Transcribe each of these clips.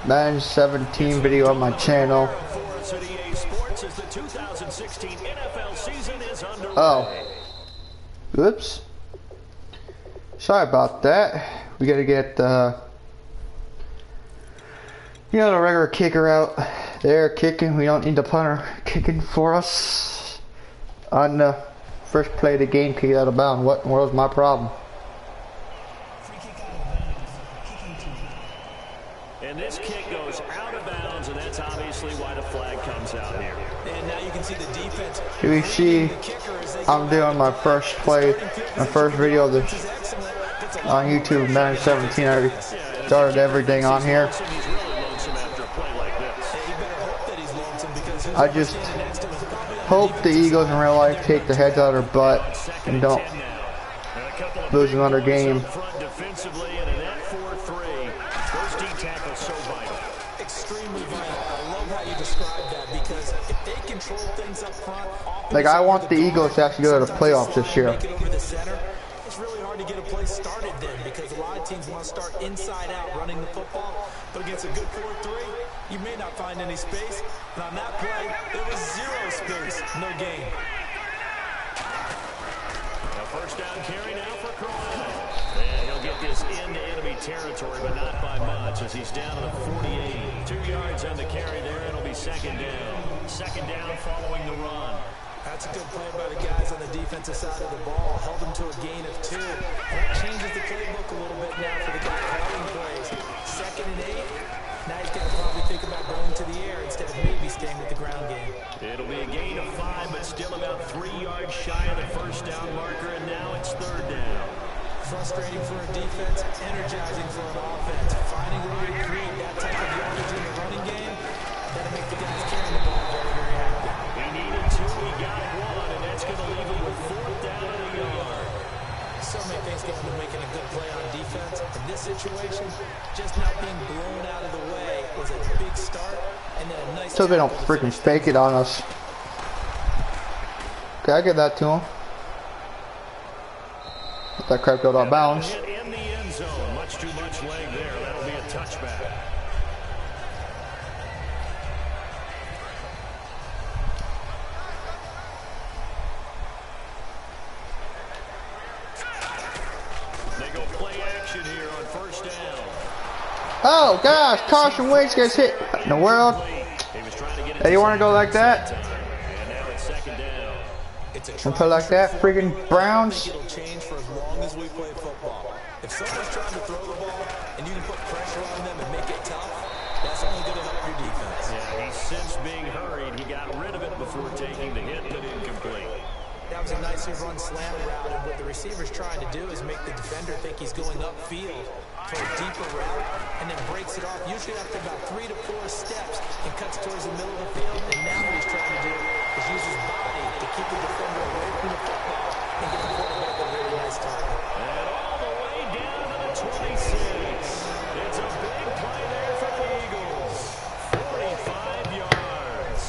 Madden 17 video on my channel. Oh. Oops. Sorry about that. We gotta get the regular kicker out there kicking. We don't need the punter kicking for us on the first play of the game. Kick out of bounds. What in the world is my problem? And this kick goes out of bounds, and that's obviously why the flag comes out here. And now you can see the defense. Here we see I'm doing my first play, my first video of this on YouTube, Madden 17. I started everything on here. I just hope the Eagles in real life take the heads out of their butt and don't lose another game. Like, I want the Eagles to actually go to the playoffs this year. It's really hard to get a play started then because a lot of teams want to start inside out running the football, but against a good 4-3, you may not find any space. And on that play, there was zero space, no gain. A first down carry now for Carolina. And he'll get this into enemy territory, but not by much as he's down to the 48. 2 yards on the carry there, and it'll be second down. Second down following the run. That's a good play by the guys on the defensive side of the ball. Held them to a gain of 2. And that changes the playbook a little bit now for the guy calling plays. 2nd and 8. Now he's got to probably think about going to the air instead of maybe staying with the ground game. It'll be a gain of 5, but still about 3 yards shy of the first down marker, and now it's third down. Frustrating for a defense, energizing for an offense. Finding a way to create that type of yardage in the running game, that'll make the guys carrying the ball very, very happy. He needed 2, he got 1, and that's going to leave him with 4th down and a yard. So many things go into making a good play on defense. In this situation, just not being blown out of the way was a big start, and then a nice. So they don't freaking fake it on us. Okay, I give that to him. Let that crap go out of bounds. In the end zone, much too much leg there. That'll be a touchback. They go play action here on first down. Oh gosh, Carson Wentz gets hit. What in the world? Hey, you want to go like that? And now it's second down. And play like that? Freaking Browns? It'll change for as long as we play football. If someone's trying to throw the ball and you can put pressure on them and make it tough, that's only going to help your defense. Yeah, he's since being hurried. He got rid of it before taking the hit, but incomplete. That was a nicely run slant route, and what the receiver's trying to do is make the defender think he's going upfield for a deeper route, and then breaks it off, usually after about 3 to 4 steps, and cuts towards the middle of the field, and now what he's trying to do is use his body to keep the defender away from the football and get the quarterback a really nice target. And all the way down to the 26. It's a big play there for the Eagles. 45 yards.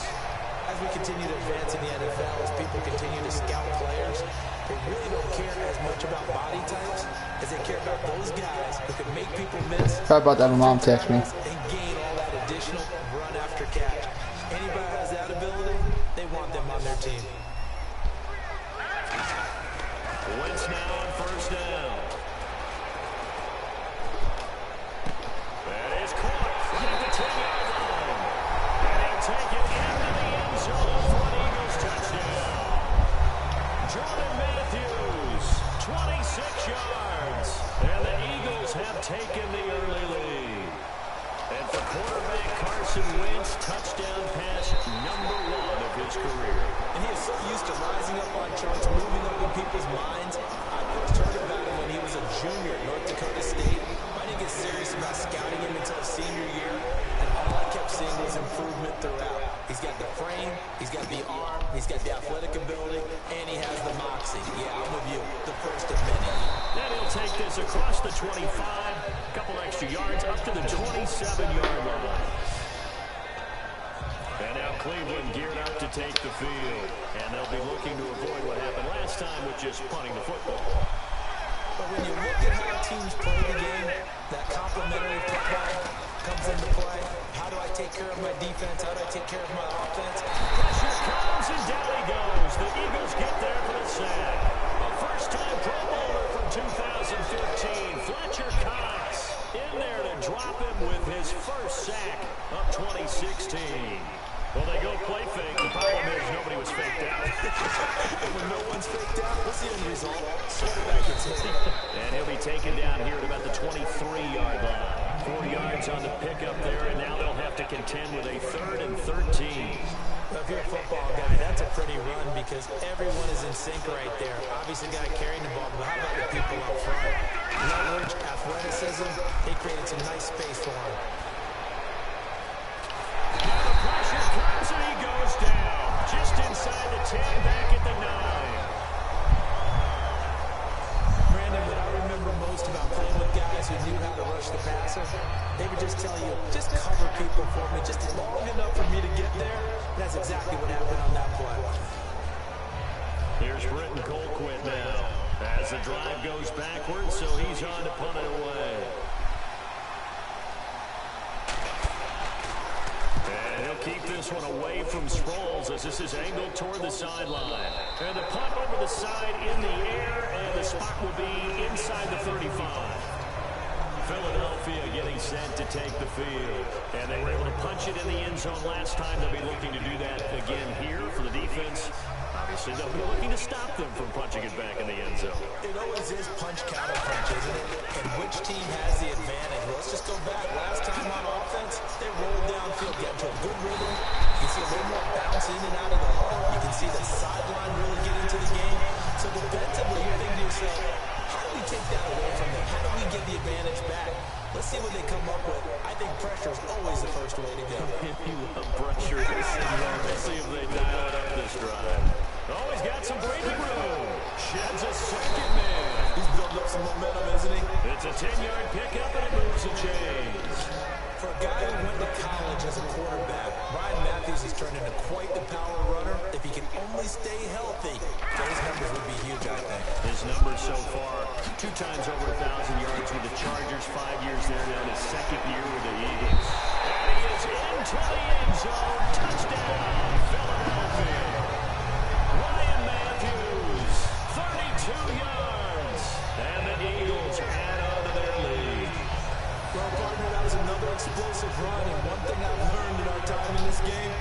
As we continue to advance in the NFL, as people continue to scout players, they really don't care as much about body types as they care about those guys who can make people miss. Sorry about that, my mom texted me. And gain all that additional run after catch. Anybody has that ability, they want them on their team. Wentz now on first down. That is caught right at the 10-yard line. And he'll take it into the end zone for an Eagles touchdown. Jordan Matthews, 26 yards. And the Eagles have taken the early lead. And for quarterback Carson Wentz, touchdown pass number 1 of his career. And he is so used to rising up on charts, moving up in people's minds. I first heard about him when he was a junior at North Dakota State. I didn't get serious about scouting him until senior year, and all I kept seeing was improvement throughout. He's got the frame, he's got the arm, he's got the athletic ability, and he has the moxie. Yeah, I'm with you, the first of many. Then he'll take this across the 25, a couple extra yards, up to the 27-yard line. And now Cleveland geared up to take the field. And they'll be looking to avoid what happened last time with just punting the football. But when you look at how teams play the game, that complementary football comes into play. care of my defense? How do I take care of my offense? Pressure comes, and down he goes. The Eagles get there for the sack. A first-time Pro Bowler from 2015, Fletcher Cox, in there to drop him with his first sack of 2016. Well, they go play fake. The problem is nobody was faked out. And when no one's faked out, what's the end result? Quarterback gets hit. And he'll be taken down here at about the 23-yard line. 4 yards on the pickup there, and now they'll have to contend with a 3rd and 13. Well, if you're a football guy, that's a pretty run because everyone is in sync right there. Obviously, the guy carrying the ball, but how about the people up front? Leverage, athleticism, they created some nice space for him. Now the pressure comes, and he goes down. Just inside the 10, back at the 9. Brandon, what I remember most about playing with guys who knew how to rush the passer, they would just tell you, just cover people for me, just long enough for me to get there. That's exactly what happened on that play. Here's Britton Colquitt now as the drive goes backwards, so he's on to punt it away. And he'll keep this one away from Sproles as this is angled toward the sideline. And the punt over the side in the air, and the spot will be inside the 35. Philadelphia getting set to take the field. And they were able to punch it in the end zone last time. They'll be looking to do that again here for the defense. Obviously, they'll be looking to stop them from punching it back in the end zone. It always is punch, counter punch, isn't it? And which team has the advantage? Well, let's just go back. Last time on offense, they rolled downfield, get into a good rhythm. You can see a little more bounce in and out of the huddle. You can see the sideline really get into the game. So defensively, you're thinking to yourself, how do we take that away from them? How do we get the advantage back? Let's see what they come up with. I think pressure is always the first way to go. You love pressure. Let's see if they dial it up this drive. Oh, he's got some breathing room. Sheds a second man. He's building up some momentum, isn't he? It's a 10-yard pickup, and it moves the chains. For a guy who went to college as a quarterback, Ryan Matthews has turned into quite the power runner. If he can only stay healthy, those numbers would be huge, I think. His numbers so far, 2 times over 1,000 yards with the Chargers, 5 years there now, his second year with the Eagles. And he is into the end zone. Touchdown, Philadelphia. Ryan Matthews, 32 yards. And the Eagles add on to their lead. Well, partner, that was another explosive run, and one thing I've learned in our time in this game,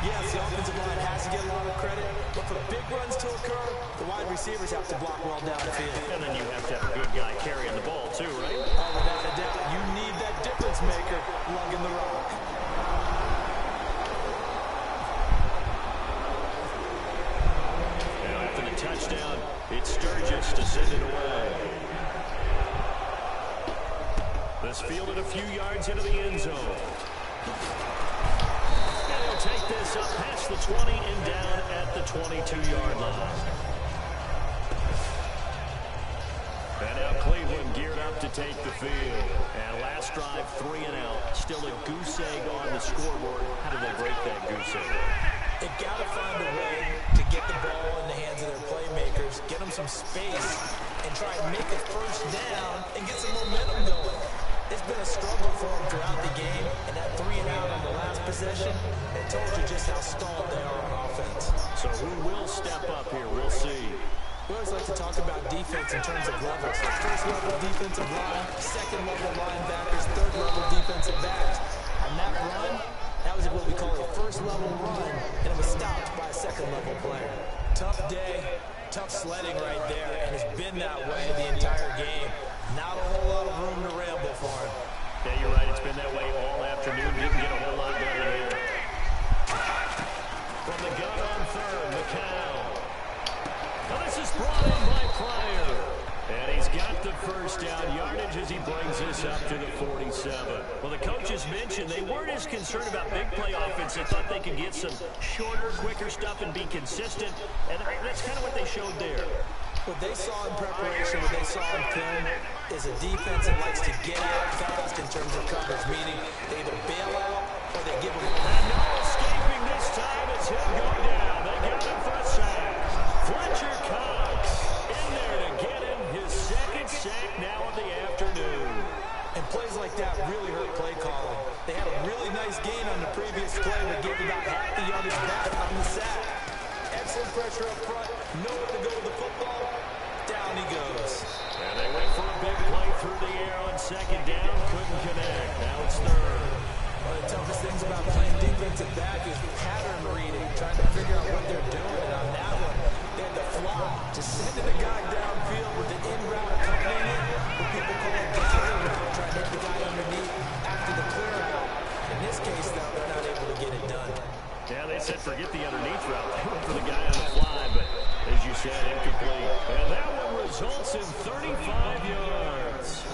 yes, the offensive line has to get a lot of credit, but for big runs to occur, the wide receivers have to block well down the field. And then you have to have a good guy carrying the ball too, right? Oh, without a doubt, you need that difference maker lugging the rock. Now after the touchdown, it's Sturgis to send it away. This fielded a few yards into the end zone. And he'll take this up past the 20 and down at the 22-yard line. And now Cleveland geared up to take the field. And last drive, 3 and out. Still a goose egg on the scoreboard. How do they break that goose egg? They've got to find a way to get the ball in the hands of their playmakers, get them some space, and try and make a first down and get some momentum going. It's been a struggle for them throughout the game, and that 3 and out on the last possession, it told you just how stalled they are on offense. So who will step up here? We'll see. We always like to talk about defense in terms of levels. First-level defensive line, second-level linebackers, third-level defensive backs. On that run, that was what we call a first-level run, and it was stopped by a second-level player. Tough day, tough sledding right there, and it's been that way the entire game. Not a whole lot of room to ramble for him. Yeah, you're right. It's been that way all afternoon. Didn't get a whole lot better here. From the gun on third, McCown. Now this is brought in by Pryor. And he's got the first down yardage as he brings this up to the 47. Well, the coaches mentioned they weren't as concerned about big play offense. They thought they could get some shorter, quicker stuff and be consistent. And that's kind of what they showed there. What they saw in preparation, what they saw in film, is a defense that likes to get out fast in terms of coverage, meaning they either bail out or they give them a and no escaping this time as he'll go down. They got him for a sack. Fletcher Cox in there to get him his second sack now of the afternoon. And plays like that really hurt play calling. They had a really nice nice gain on the previous play, but gave about half the yardage back on the sack. Excellent pressure up front. Nowhere to go with the football. Down he goes. And they went for a big play through the air on second down. Couldn't connect. Now it's third. One of the toughest things about playing defensive back is pattern reading, trying to figure out what they're doing. And on that one, they had to fly, just sending the guy downfield with the in route accompanying it, with people calling gather route, trying to hit the guy underneath after the clear out. In this case, though, they're not able to get it done. Yeah, they said forget the underneath route. They went for the guy on the fly, but as you said, incomplete. And that one results in 35 yards.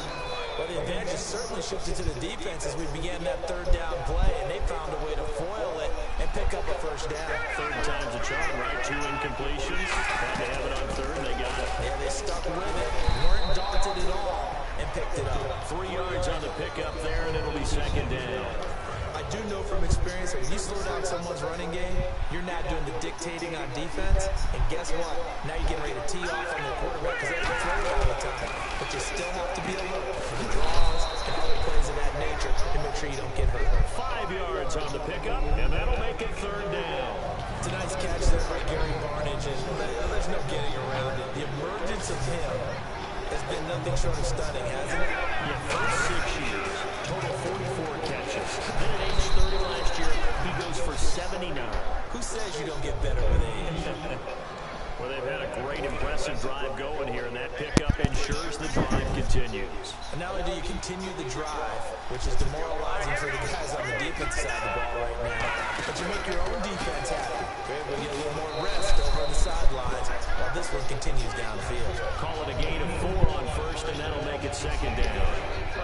Well, the advantage certainly shifted to the defense as we began that third down play, and they found a way to foil it and pick up a first down. Third time's a charm, right? 2 incompletions. Had to have it on third, and they got it. Yeah, they stuck with it, weren't daunted at all, and picked it up. 3 yards on the pickup there, and it'll be second down. I do know from experience that when you slow down someone's running game, you're not doing the dictating on defense. And guess what? Now you're getting ready to tee off on the quarterback because they have to throw it all the time. But you still have to be alert for the draws and other plays of that nature to make sure you don't get hurt. 5 yards on the pickup, and that'll make it third down. It's a nice catch there by Gary Barnage, and there's no getting around it. The emergence of him has been nothing short of stunning, hasn't it? Yeah, first 6 years, total 44 catches. Then at age 30 last year, he goes for 79. Who says you don't get better with age? Well, they've had a great, impressive drive going here, and that pickup ensures the drive continues. And not only do you continue the drive, which is demoralizing for the guys on the defense side of the ball right now, but you make your own defense happy. You're able to get a little more rest over on the sidelines while this one continues downfield. Call it a gain of 4 on first, and that'll make it second down.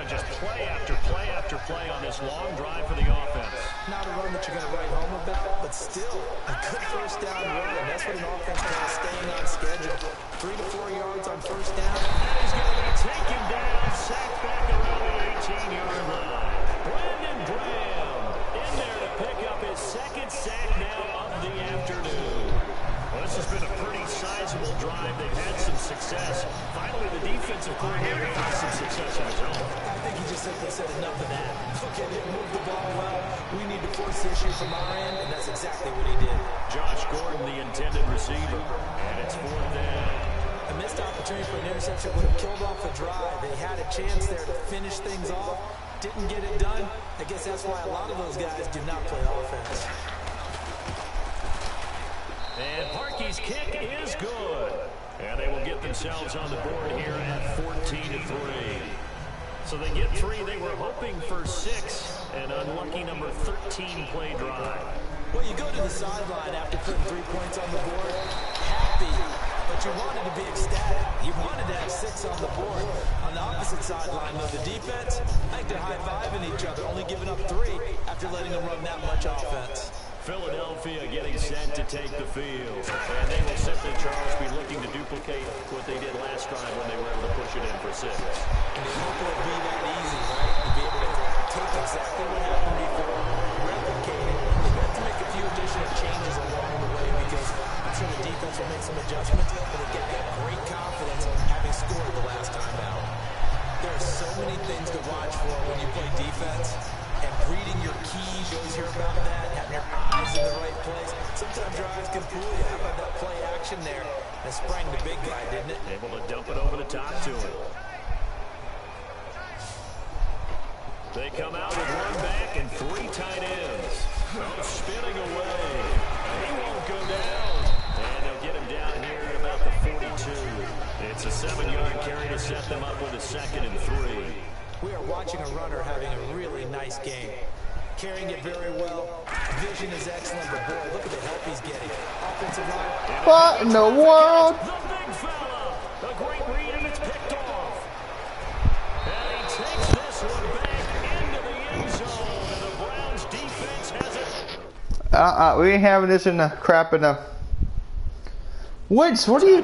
Just play after play after play on this long drive for the offense. Not a run that you're going to write home about, but still a good first down run. That's what an offense calls staying on schedule. 3 to 4 yards on first down. And he's going to take him down, sacked back around the 18-yard line. Brandon Graham in there to pick up his second sack now of the afternoon. Well, this has been a pretty sizable drive. They've had some success. Finally, the defensive coordinator found some success on his own. I think he just simply said enough of that. Okay, didn't move the ball well. We need to force the issue from our end, and that's exactly what he did. Josh Gordon, the intended receiver, and it's fourth down. A missed opportunity for an interception would have killed off a drive. They had a chance there to finish things off. Didn't get it done. I guess that's why a lot of those guys do not play offense. And Parkey's kick is good. And they will get themselves on the board here at 14-3. So they get 3. They were hoping for 6. An unlucky number 13 play drive. Well, you go to the sideline after putting 3 points on the board, happy, but you wanted to be ecstatic. You wanted to have 6 on the board. On the opposite sideline, though, the defense, I think they're high-fiving each other, only giving up 3 after letting them run that much offense. Philadelphia getting set to take the field. And they will simply, Charles, be looking to duplicate what they did last drive when they were able to push it in for 6. And they hope it'll be that easy, right? To be able to take exactly what happened before, replicate it. They've got to make a few additional changes along the way because I'm sure the defense will make some adjustments, but they've got great confidence having scored the last time out. There are so many things to watch for when you play defense. And reading your keys, you always hear about that, having your eyes in the right place. Sometimes your eyes can fool you. How about that play action there? That sprang the big guy, didn't it? Able to dump it over the top to him. They come out with 1 back and 3 tight ends. Oh, spinning away. He won't go down. And they'll get him down here at about the 42. It's a 7-yard carry to set them up with a 2nd and 3. We are watching a runner having a really nice game. Carrying it very well. Vision is excellent, but boy, look at the help he's getting. Offensive line. What in the world? The big fella. A great read, and it's picked off. And he takes this one back into the end zone. And the Browns defense has it. We ain't having this in the crap in the woods. What are you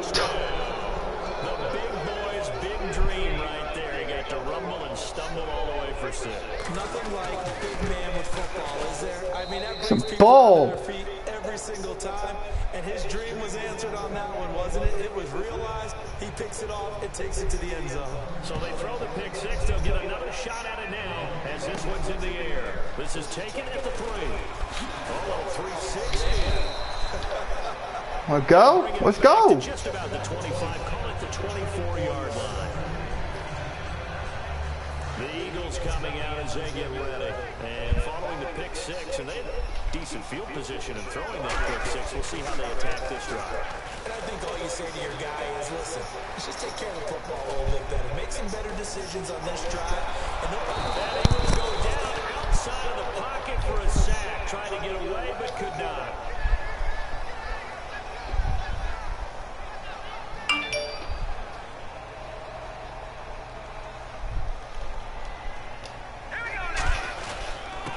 Nothing like big man with football, is there? I mean, that brings some people ball on their feet every single time, and his dream was answered on that one, wasn't it? It was realized. He picks it off and takes it to the end zone. So they throw the pick 6. They'll get another shot at it now as this one's in the air. This is taken at the 3. Oh, 360. Let's go. Let's go. Just about the 25. Call it the 24-yard line. The Eagles coming out as they get ready. And following the pick 6, and they have decent field position in throwing that pick 6. We'll see how they attack this drive. And I think all you say to your guy is, listen, let's just take care of the football a little bit better. Make some better decisions on this drive. And that Eagles go down outside of the pocket for a sack. Trying to get away, but could not.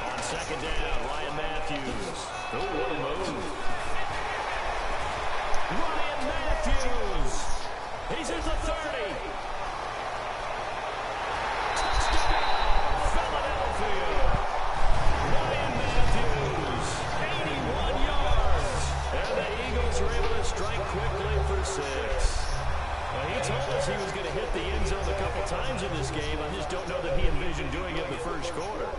On second down, Ryan Matthews. Oh, what a move. Ryan Matthews. He's at the 30. Touchdown, Philadelphia. Ryan Matthews, 81 yards. And the Eagles are able to strike quickly for 6. Well, he told us he was going to hit the end zone a couple times in this game. I just don't know that he envisioned doing it in the first quarter.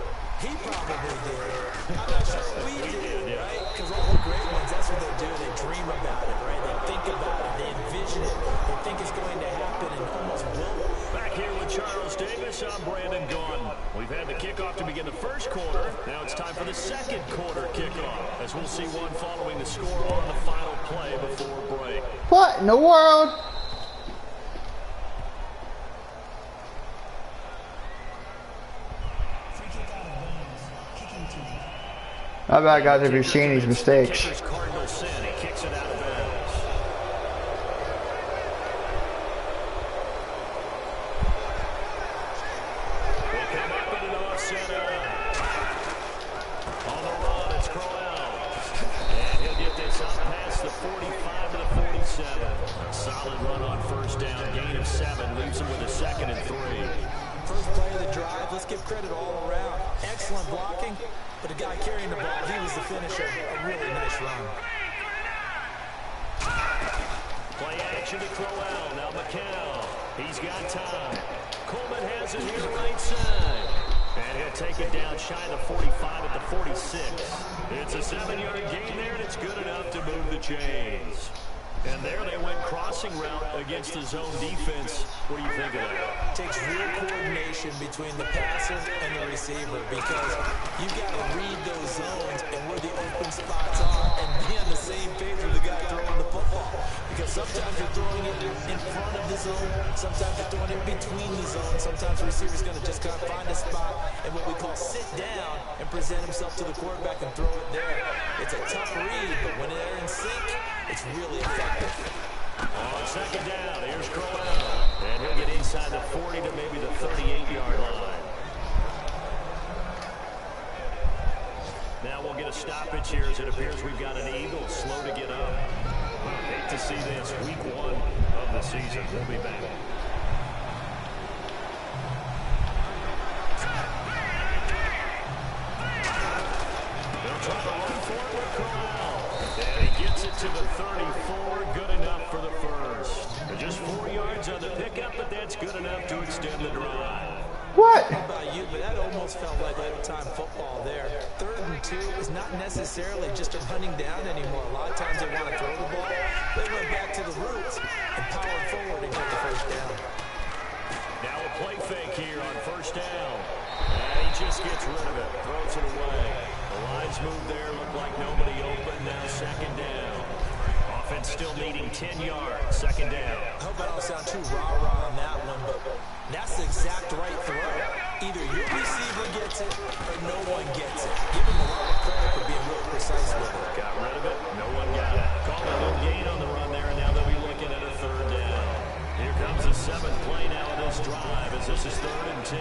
he probably did. I'm not sure we did, right? Because all the great ones, that's what they do. They dream about it, right? They think about it. They envision it. They think it's going to happen and almost will. Back here with Charles Davis, I'm Brandon Gaughan. We've had the kickoff to begin the first quarter. Now it's time for the second quarter kickoff, as we'll see one following the score on the final play before break. What in the world? How bad, guys, have you seen these mistakes? Cardinal sin. He kicks it out of bounds. They come up in an offset. On the run, it's Crowell. And he'll get this up past the 45 to the 47. Solid run on first down. Gain of 7. Leaves him with a 2nd and 3. First play of the drive, let's give credit all around. Excellent blocking, but the guy carrying the ball, he was the finisher. A really nice run. Play action to Crowell. Now McCown. He's got time. Coleman has it here right side. And he'll take it down shy of the 45 at the 46. It's a 7-yard gain there, and it's good enough to move the chains. And there they went crossing route against the zone defense. What do you think of that? Takes real coordination between the passer and the receiver, because you got to read those zones and where the open spots are and be on the same page with the guy throwing the football. Because sometimes you're throwing it in front of the zone, sometimes you're throwing it between the zones, sometimes the receiver's going to just kind of find a spot and what we call sit down and present himself to the quarterback and throw it there. It's a tough read, but when they're in sync, it's really effective. On second down, here's Crowell. And he'll get inside the 40 to maybe the 38-yard line. Now we'll get a stoppage here as it appears we've got an Eagle slow to get up. Hate to see this, week 1 of the season. We'll be back. They'll try to run for it with Crowell. And he gets it to the 34, good enough for the first. Just 4 yards on the pickup, but that's good enough to extend the drive. What? How about you, but that almost felt like old-time football there. 3rd and 2 is not necessarily just a running down anymore. A lot of times they want to throw the ball. They went back to the roots and powered forward and got the first down. Now a play fake here on first down. And he just gets rid of it, throws it away. The lines move there, look like nobody open. Now second down. Offense still needing 10 yards, second down. I hope I don't sound too rah-rah on that one, but that's the exact right throw. Either your receiver gets it or no one gets it. Give him a lot of credit for being real precise with it. Got rid of it, no one got it. Called a little gain on the run there, and now they'll be looking at a 3rd down. Here comes the 7th play now of this drive as this is 3rd and 10.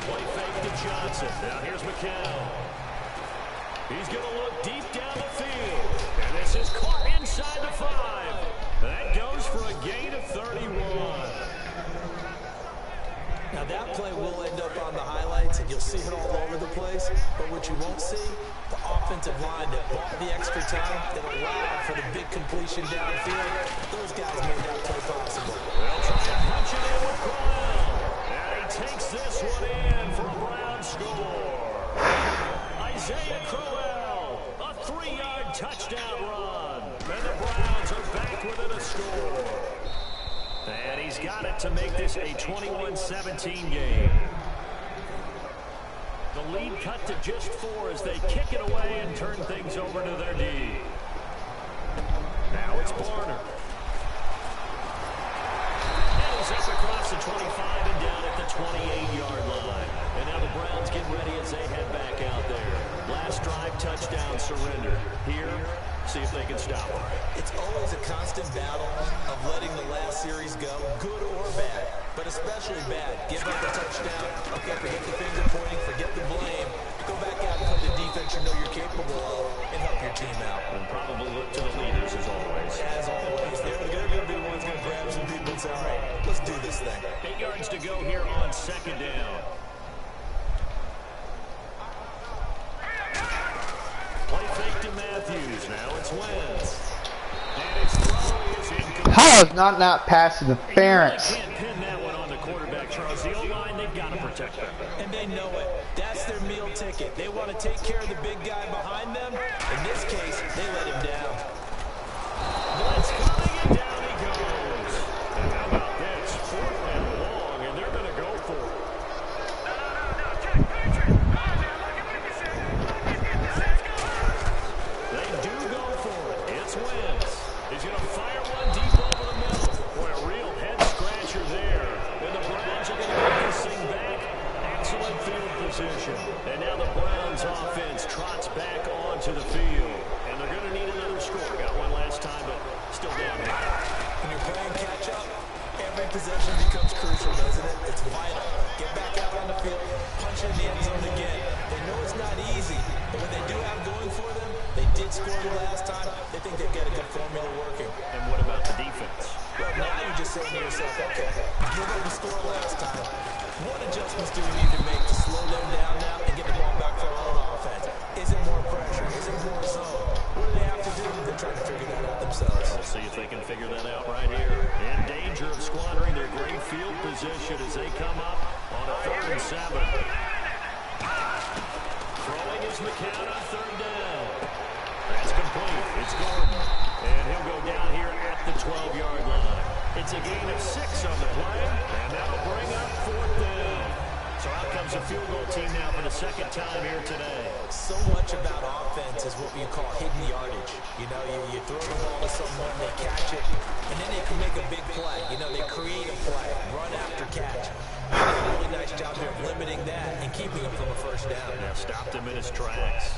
Play fake to Johnson. Now here's McCown. He's going to look deep down the field. And this is caught inside the 5. That goes for a gain of 31. Now that play will end up on the highlights, and you'll see it all over the place. But what you won't see, the offensive line that bought the extra time that allowed for the big completion downfield. Those guys made that play possible. They'll try to punch it in with Crowell. And he takes this one in for a Brown score. Isaiah Crowell, a 3-yard touchdown run. And the Browns are back within a score. And he's got it to make this a 21-17 game. The lead cut to just 4 as they kick it away and turn things over to their D. Now it's Barner. And he's up across the 25 and down at the 28-yard line. And now the Browns get ready as they head back out there. Last drive, touchdown, surrender. Here, see if they can stop them. It's always a constant battle of letting the last series go, good or bad, but especially bad. Give up a touchdown. Okay, forget the finger pointing, forget the blame. Go back out and play the defense you know you're capable of and help your team out. And probably look to the leaders as always. As always, they're going to be the ones going to grab some people and say, all right, let's do this thing. 8 yards to go here on second down. Play fake to Matthews. Now it's Wentz. And his throw is incomplete. How is not pass interference? You really can't pin that one on the quarterback, Charles. The O-line, they've got to protect them. And they know it. That's their meal ticket. They want to take care of the big guy behind them. In this case, they let him down. Blitz coming, and down he goes. And how about this? 4th and long, and they're going to go for it. They do go for it. It's Wentz. He's going to fire one deep over the middle. Boy, a real head-scratcher there. And the Browns are going to get this thing back. Excellent field position. And now the Browns offense trots back onto the field. And they're going to need another score. Got one last time, but still down here. When you're playing catch-up, every possession becomes crucial, doesn't it? It's vital. Get back out on the field, punch in the end zone again. They know it's not easy, but what they do have going for them, they did score the last time. They think they've got a good formula working. And what about the defense? Well, now you're just saying to yourself, okay, give up the score last time. What adjustments do we need to make to slow them down now and get the ball back for our own offense? Is it more pressure? Is it more zone? What do they have to do? They're trying to figure that out themselves. We'll see if they can figure that out right here. In danger of squandering their great field position as they come up on a 3rd and 7. Throwing is McCown on 3rd down. That's complete. It's Gordon. And he'll go down here at the 12-yard line. It's a gain of 6 on the play, and that'll bring up 4th down. So out comes a field goal team now for the 2nd time here today. So much about offense is what you call hidden yardage. You know, you throw the ball to someone, they catch it, and then they can make a big play. You know, they create a play, run after catch. They did a really nice job here of limiting that and keeping him from a 1st down. Now stopped him in his tracks.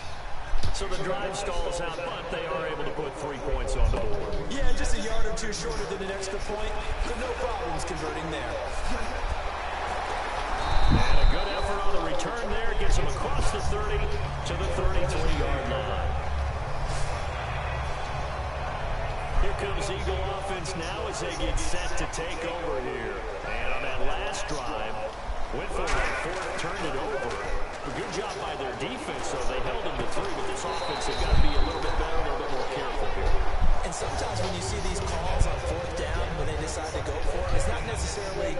So the drive stalls out, but they are able to put 3 points on the board. Yeah, just a yard or two shorter than an extra point, but no problems converting there. And a good effort on the return there. Gets him across the 30 to the 33-yard line. Here comes Eagle offense now as they get set to take over here. And on that last drive, went for that 4th, turned it over. A good job by their defense, though. They held them to 3, but this offense has got to be a little bit better, a little bit more careful here. And sometimes when you see these calls on 4th down, when they decide to go for it, it's not necessarily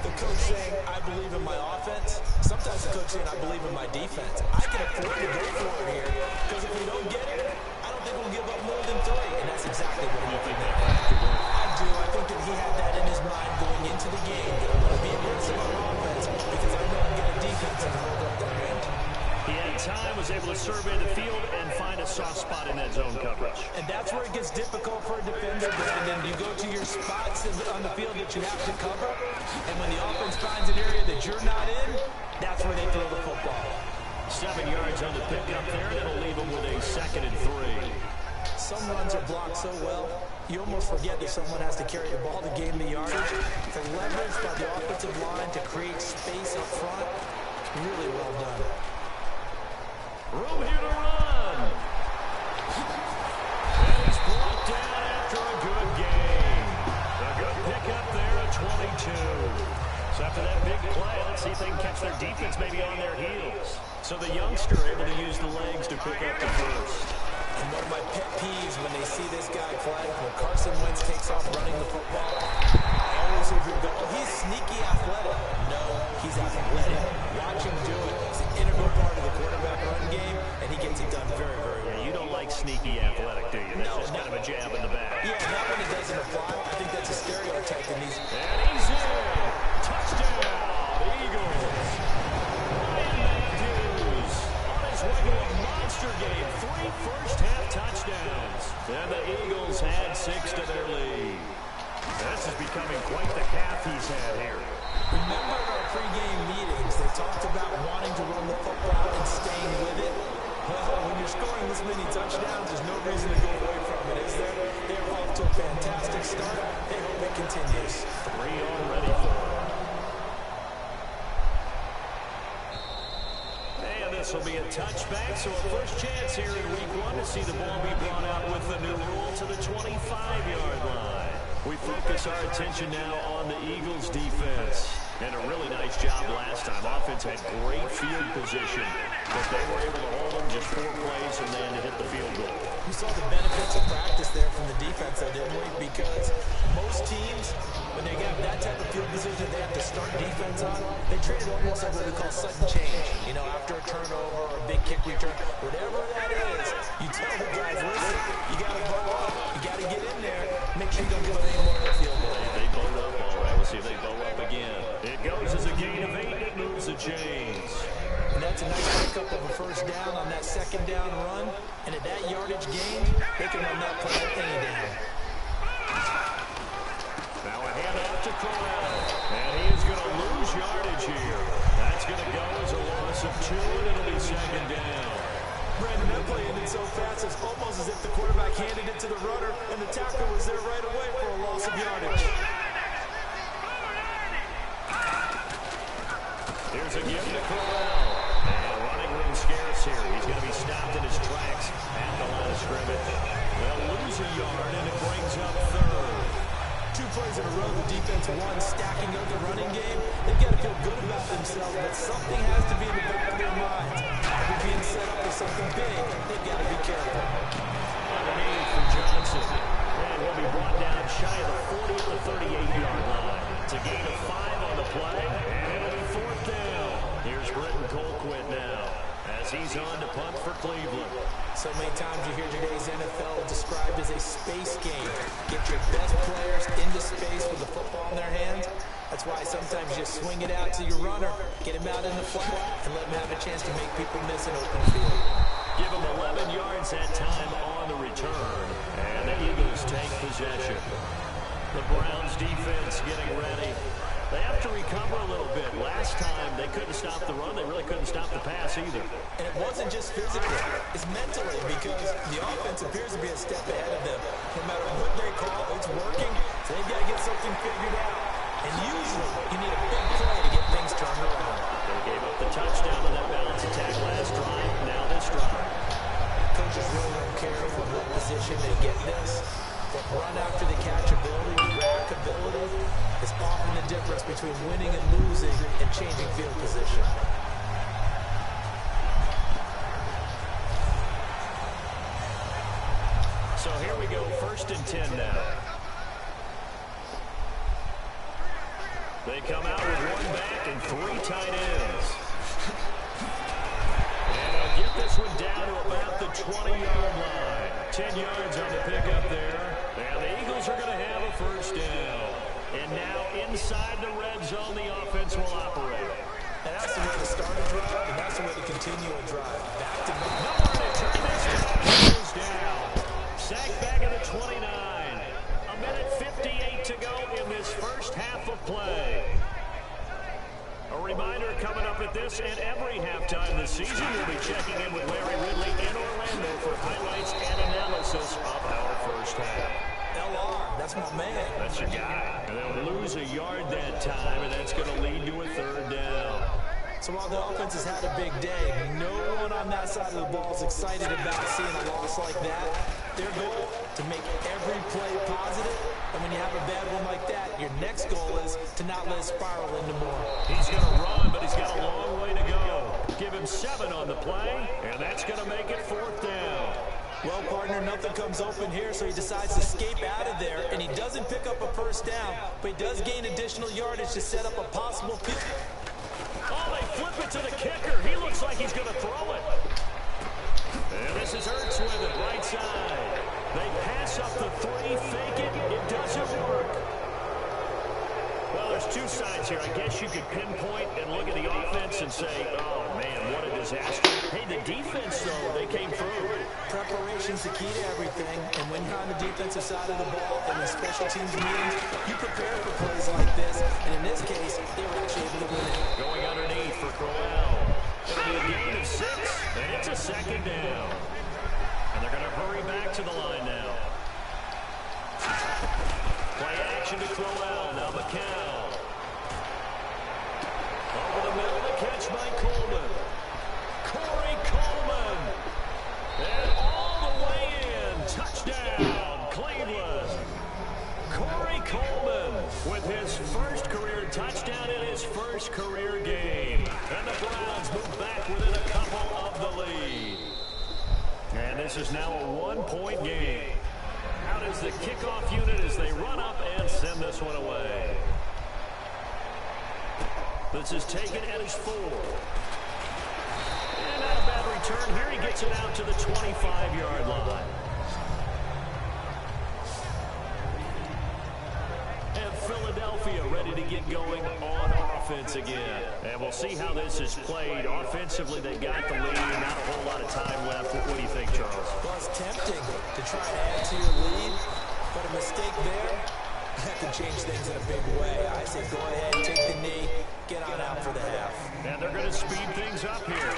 the coach saying, I believe in my offense. Sometimes the coach saying, I believe in my defense. I can afford to go for it here, because if we don't get it, I don't think we'll give up more than 3. And that's exactly what he did there. I do. I think that he had that in his mind going into the game. That I'm going to be aggressive on offense, because I know I'm getting defense and hold up their end. He had time, was able to survey the field and find a soft spot in that zone coverage. And that's where it gets difficult for a defender, Brandon. You go to your spots on the field that you have to cover, and when the offense finds an area that you're not in, that's where they throw the football. 7 yards on the pickup there. That'll leave them with a 2nd and 3. Some runs are blocked so well, you almost forget that someone has to carry the ball to gain the yardage. The leverage by the offensive line to create space up front, really well done. Room here to run. And he's brought down after a good gain. A good pickup there at 22. So after that big play, let's see if they can catch their defense maybe on their heels. So the youngster able to use the legs to pick up the first. And one of my pet peeves when they see this guy play, when Carson Wentz takes off running the football, I always hear people go, oh, he's sneaky athletic. No, he's athletic. Watch him do it. It's an integral part of the quarterback run game, and he gets it done very, very well. Yeah, you don't like sneaky athletic, do you? That's just kind of a jab in the back. Yeah, not when it doesn't apply. I think that's a stereotype in these. And he's in. Touchdown, Eagles. On his way to a monster game, 3 first-half touchdowns. And the Eagles had 6 to their lead. This is becoming quite the half he's had here. Remember in our pregame meetings, they talked about wanting to run the football and staying with it. Well, when you're scoring this many touchdowns, there's no reason to go away from it, is there? They're off to a fantastic start. They hope it continues. 3 already for them. This will be a touchback, so a first chance here in week 1 to see the ball be brought out with the new rule to the 25-yard line. We focus our attention now on the Eagles' defense. And a really nice job last time. Offense had great field position, but they were able to hold them just 4 plays and then hit the field goal. We saw the benefits of practice there from the defense, though, didn't we? Because most teams, when they have that type of field position they have to start defense on, they treat it almost like what we call sudden change. You know, after a turnover or a big kick return, whatever that is, you tell the guys, listen, you got to bow up. You got to get in there. Make sure you don't give up any more than a field goal. They bowed up all right. We'll see if they bow up again. It goes as a gain of 8. It moves the chains. And that's a nice pickup of a first down on that second down run. And at that yardage gain, they can run that play any down. Now a handoff to Corral. And he is going to lose yardage here. That's going to go as a loss of 2, and it'll be second down. Brandon, that play ended so fast, it's almost as if the quarterback handed it to the runner, and the tackle was there right away for a loss of yardage. Here's a give to Corral. And running room scarce here. He's going to be stopped in his tracks at the line of scrimmage. They'll lose a yard, and it brings up 3rd. 2 plays in a row, the defense won, stacking up the running game. They've got to feel good about themselves, but something has to be in the back of their minds. They're being set up for something big. They've got to be careful. Underneath from Johnson. And will be brought down shy of the 40 at the 38-yard line. It's a gain of 5 on the play, and it'll be 4th down. Here's Britton Colquitt now, as he's on to punt for Cleveland. So many times you hear today's NFL described as a space game. Get your best players into space with the football in their hands. That's why sometimes you just swing it out to your runner, get him out in the flat, and let him have a chance to make people miss an open field. Give him 11 yards that time on the return, and the Eagles take possession. The Browns defense getting ready. They have to recover a little bit. Last time they couldn't stop the run. They really couldn't stop the pass either. And it wasn't just physically. It's mentally, because the offense appears to be a step ahead of them. No matter what they call, it's working. So they've got to get something figured out. And usually you need a big play to get things turned around. They gave up the touchdown on that balance attack last drive. Now this drive. Coaches really don't care from what position they get this. But run after the catch ability, rack ability is often the difference between winning and losing and changing field position. So here we go, 1st and 10 now. They come out with 1 back and 3 tight ends. And they'll get this one down to about the 20-yard line. 10 yards on the pickup there. And the Eagles are going to have a first down. And now inside the red zone, the offense will operate. And that's the way to start a drive, and that's the way to continue a drive. Back to back. Nowhere to turn this goes down. Sacked back at the 29. A minute 58 to go in this first half of play. A reminder coming up at this and every halftime this season, we'll be checking in with Larry Ridley in Orlando for highlights and analysis of our first half. LR, that's my man. That's your guy. And they'll lose a yard that time, and that's going to lead to a 3rd down. So while the offense has had a big day, no one on that side of the ball is excited about seeing a loss like that. Their goal to make every play positive. And when you have a bad one like that, your next goal is to not let it spiral into more. He's going to run, but he's got a long way to go. Give him 7 on the play, and that's going to make it 4th down. Well, partner, nothing comes open here, so he decides to escape out of there, and he doesn't pick up a first down, but he does gain additional yardage to set up a possible field. Oh, they flip it to the kicker. He looks like he's going to throw it. And this is Ertz with it, right side. They pass up the 3, fake it. It doesn't work. Well, there's 2 sides here. I guess you could pinpoint and look at the offense and say, oh, man, what a disaster. Hey, the defense, though, they came through. Preparation's the key to everything, and when you're on the defensive side of the ball in the special teams meetings, you prepare for plays like this, and in this case, they were actually able to win it. Going underneath for Crowell. It'll be a gain of 6, and it's a 2nd down. And they're going to hurry back to the line now. Play action to Crowell. Now McCown. Over the middle, the catch by Coleman. Corey Coleman. And all the way in. Touchdown, Cleveland. Corey Coleman with his first career touchdown in his first career game. And the Browns move back within a couple of the lead. And this is now a 1-point game. Out is the kickoff unit as they run up and send this one away. This is taken at his 4. And not a bad return. Here he gets it out to the 25-yard line. And Philadelphia ready to get going on offense again. And we'll see how this is played. Offensively, they got the lead. Not a whole lot of time left. What do you think, Charles? Well, it's tempting to try and add to your lead, but a mistake there, that could change things in a big way. I say go ahead, take the knee, get on out for the half. And they're going to speed things up here.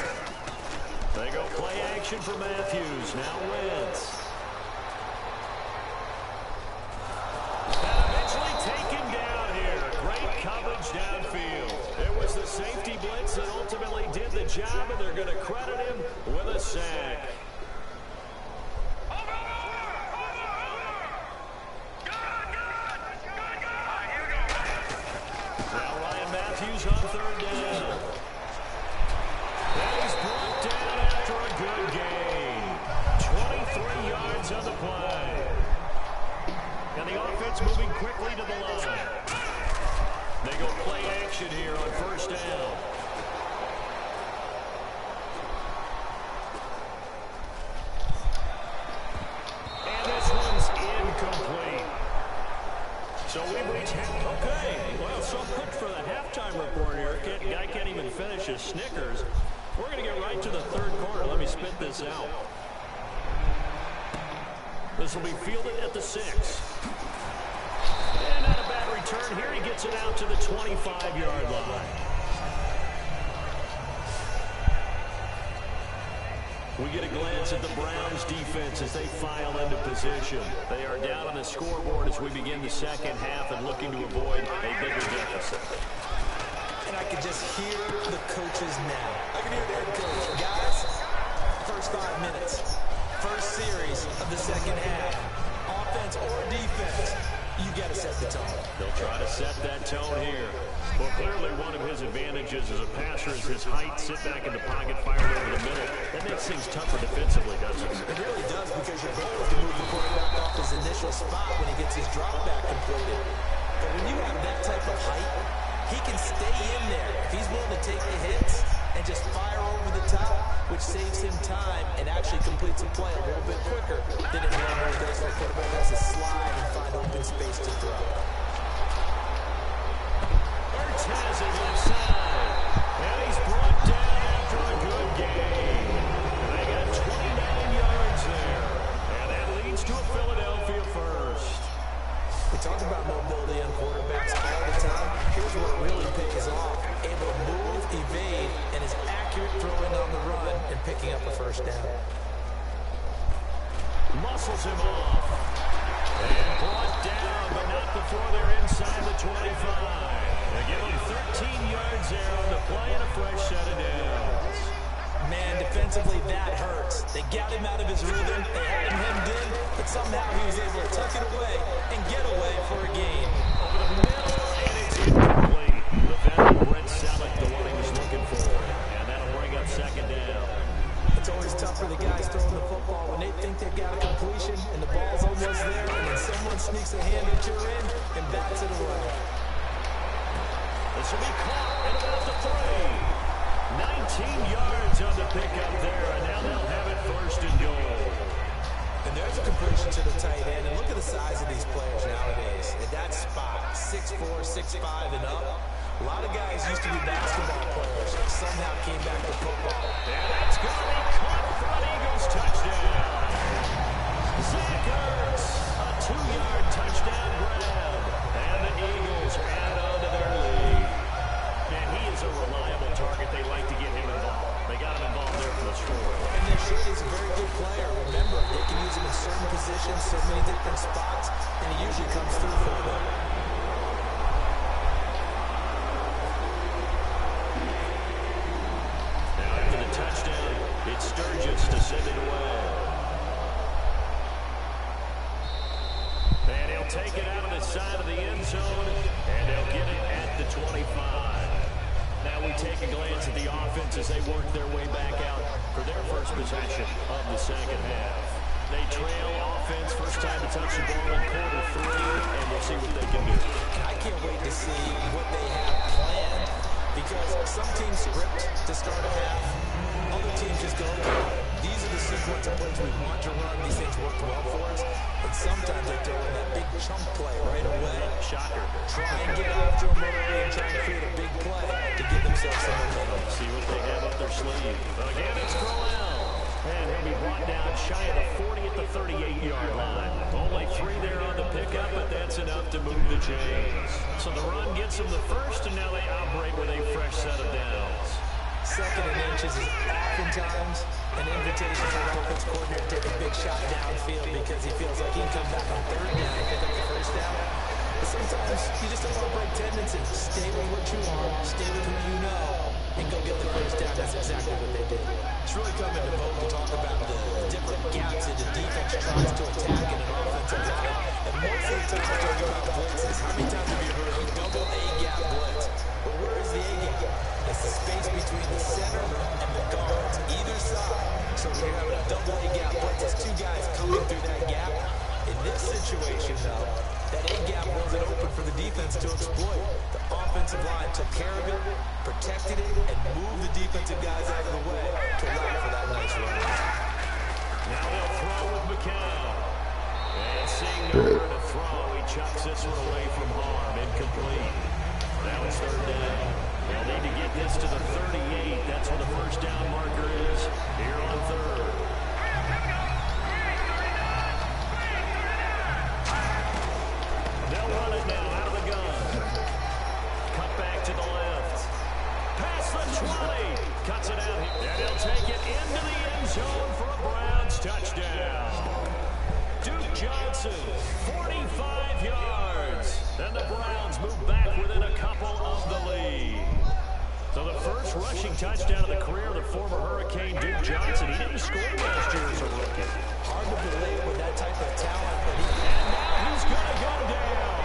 They go play action for Matthews. Now Wentz. And eventually taken down here. Great coverage downfield. It was the safety blitz that ultimately did the job, and they're going to credit him with a sack. Now Ryan Matthews on 3rd down. And he's brought down after a good gain. 23 yards on the play. And the offense moving quickly to the line. They go play action here on 1st down. And this one's incomplete. So we reach okay. Well, so good for the halftime report here. Guy can't even finish his Snickers. We're going to get right to the 3rd quarter. Let me spit this out. This will be fielded at the 6. And not a bad return. Here he gets it out to the 25-yard line. We get a glance at the Browns defense as they file into position. They are down on the scoreboard as we begin the 2nd half and looking to avoid a bigger deficit. And I can just hear the coaches now. I can hear the head coach. Guys, first 5 minutes. First series of the 2nd half. Offense or defense, you got to set the tone. They'll try to set that tone here. Well, clearly one of his advantages as a passer is his height. Sit back in the pocket, fire over the middle. That makes things tougher defensively, doesn't it? It really does, because your goal is to move the quarterback off his initial spot when he gets his drop back completed. But when you have that type of height, he can stay in there if he's willing to take the hits and just fire over the top, which saves him time and actually completes a play a little bit quicker than it normally does for a quarterback who has to slide and find open space to throw. Ertz has it left side, and he's brought down after a good game. They got 29 yards there, and that leads to a Philadelphia first. We talk about mobility on quarterbacks all the time. Here's what really pays off. Able to move, evade, and is accurate throwing on the run and picking up a first down. Muscles him off. And brought down, but not before they're inside the 25. They give him 13 yards there on the play and a fresh set of downs. Man, defensively, that hurts. They got him out of his rhythm. They had him hemmed in, but somehow he was sneaks a hand or two in and bats it away. This will be caught at about the 3. 19 yards on the pickup there, and now they'll have it first and goal. And there's a completion to the tight end. And look at the size of these players nowadays. At that spot, 6'4", 6'5", and up. A lot of guys used to be basketball players. Somehow came back to football. And that's going to be caught for an Eagles touchdown. Zach Ertz, a 2-yard touchdown grab. And the Eagles add on to their lead. And he is a reliable target. They like to get him involved. They got him involved there for the score. And they're sure he's a very good player. Remember, they can use him in certain positions, so many different spots, and he usually comes through for them. Now after the touchdown, it's Sturgis to send it away. And he'll take it out of the side of the end zone, and they'll get it at the 25. Now we take a glance at the offense as they work their way back out for their first possession of the second half. They trail offense, first time to touch the ball in quarter 3, and we'll see what they can do. I can't wait to see what they have planned, because some teams script to start a half, other teams just go, these are the sequence of plays we want to run, these things worked well for us, but sometimes they throw in that big chunk play right away. Shocker. Try and get after them early and try and create a big play to get themselves some momentum. See what they have up their sleeve. Again, it's Crowell. And he'll be brought down shy of the 40 at the 38-yard line. Only 3 there on the pickup, but that's enough to move the chains. So the run gets them the first, and now they operate with a fresh set of downs. Second and inches is oftentimes an invitation for an offense coordinator to take a big shot downfield because he feels like he can come back on third down and pick up the first down. But sometimes you just don't want to break tendencies. Stay with what you are, stay with who you know, and go get the first down. That's exactly what they did. It's really coming to vote to talk about the different gaps that the defense tries to attack in an offensive line. And most of the time we're talking about blitzes. How many times have you heard of a double A-gap blitz? Well, where is the A-gap? It's the space between the center and the guards, either side. So when you're having a double A-gap blitz, it's 2 guys coming through that gap. In this situation, though, that A-gap wasn't open for the defense to exploit. The offensive line took care of it, protected it, and moved the defensive guys out of the way to allow for that nice run. Now they'll throw with McCown. And seeing nowhere to throw, he chucks this one away from harm, incomplete. Now it's third down. They'll need to get this to the 38. That's where the first down marker is here on third. They'll run it now out of the gun. Cut back to the left. Past the 20. Cuts it out. And he'll take it into the end zone for a Browns touchdown. Duke Johnson, 45 yards. And the Browns move back within a couple of the lead. So the first rushing touchdown of the career of the former Hurricane Duke Johnson. He didn't score last year as a rookie. Hard to believe with that type of talent. But And now he's going to go down.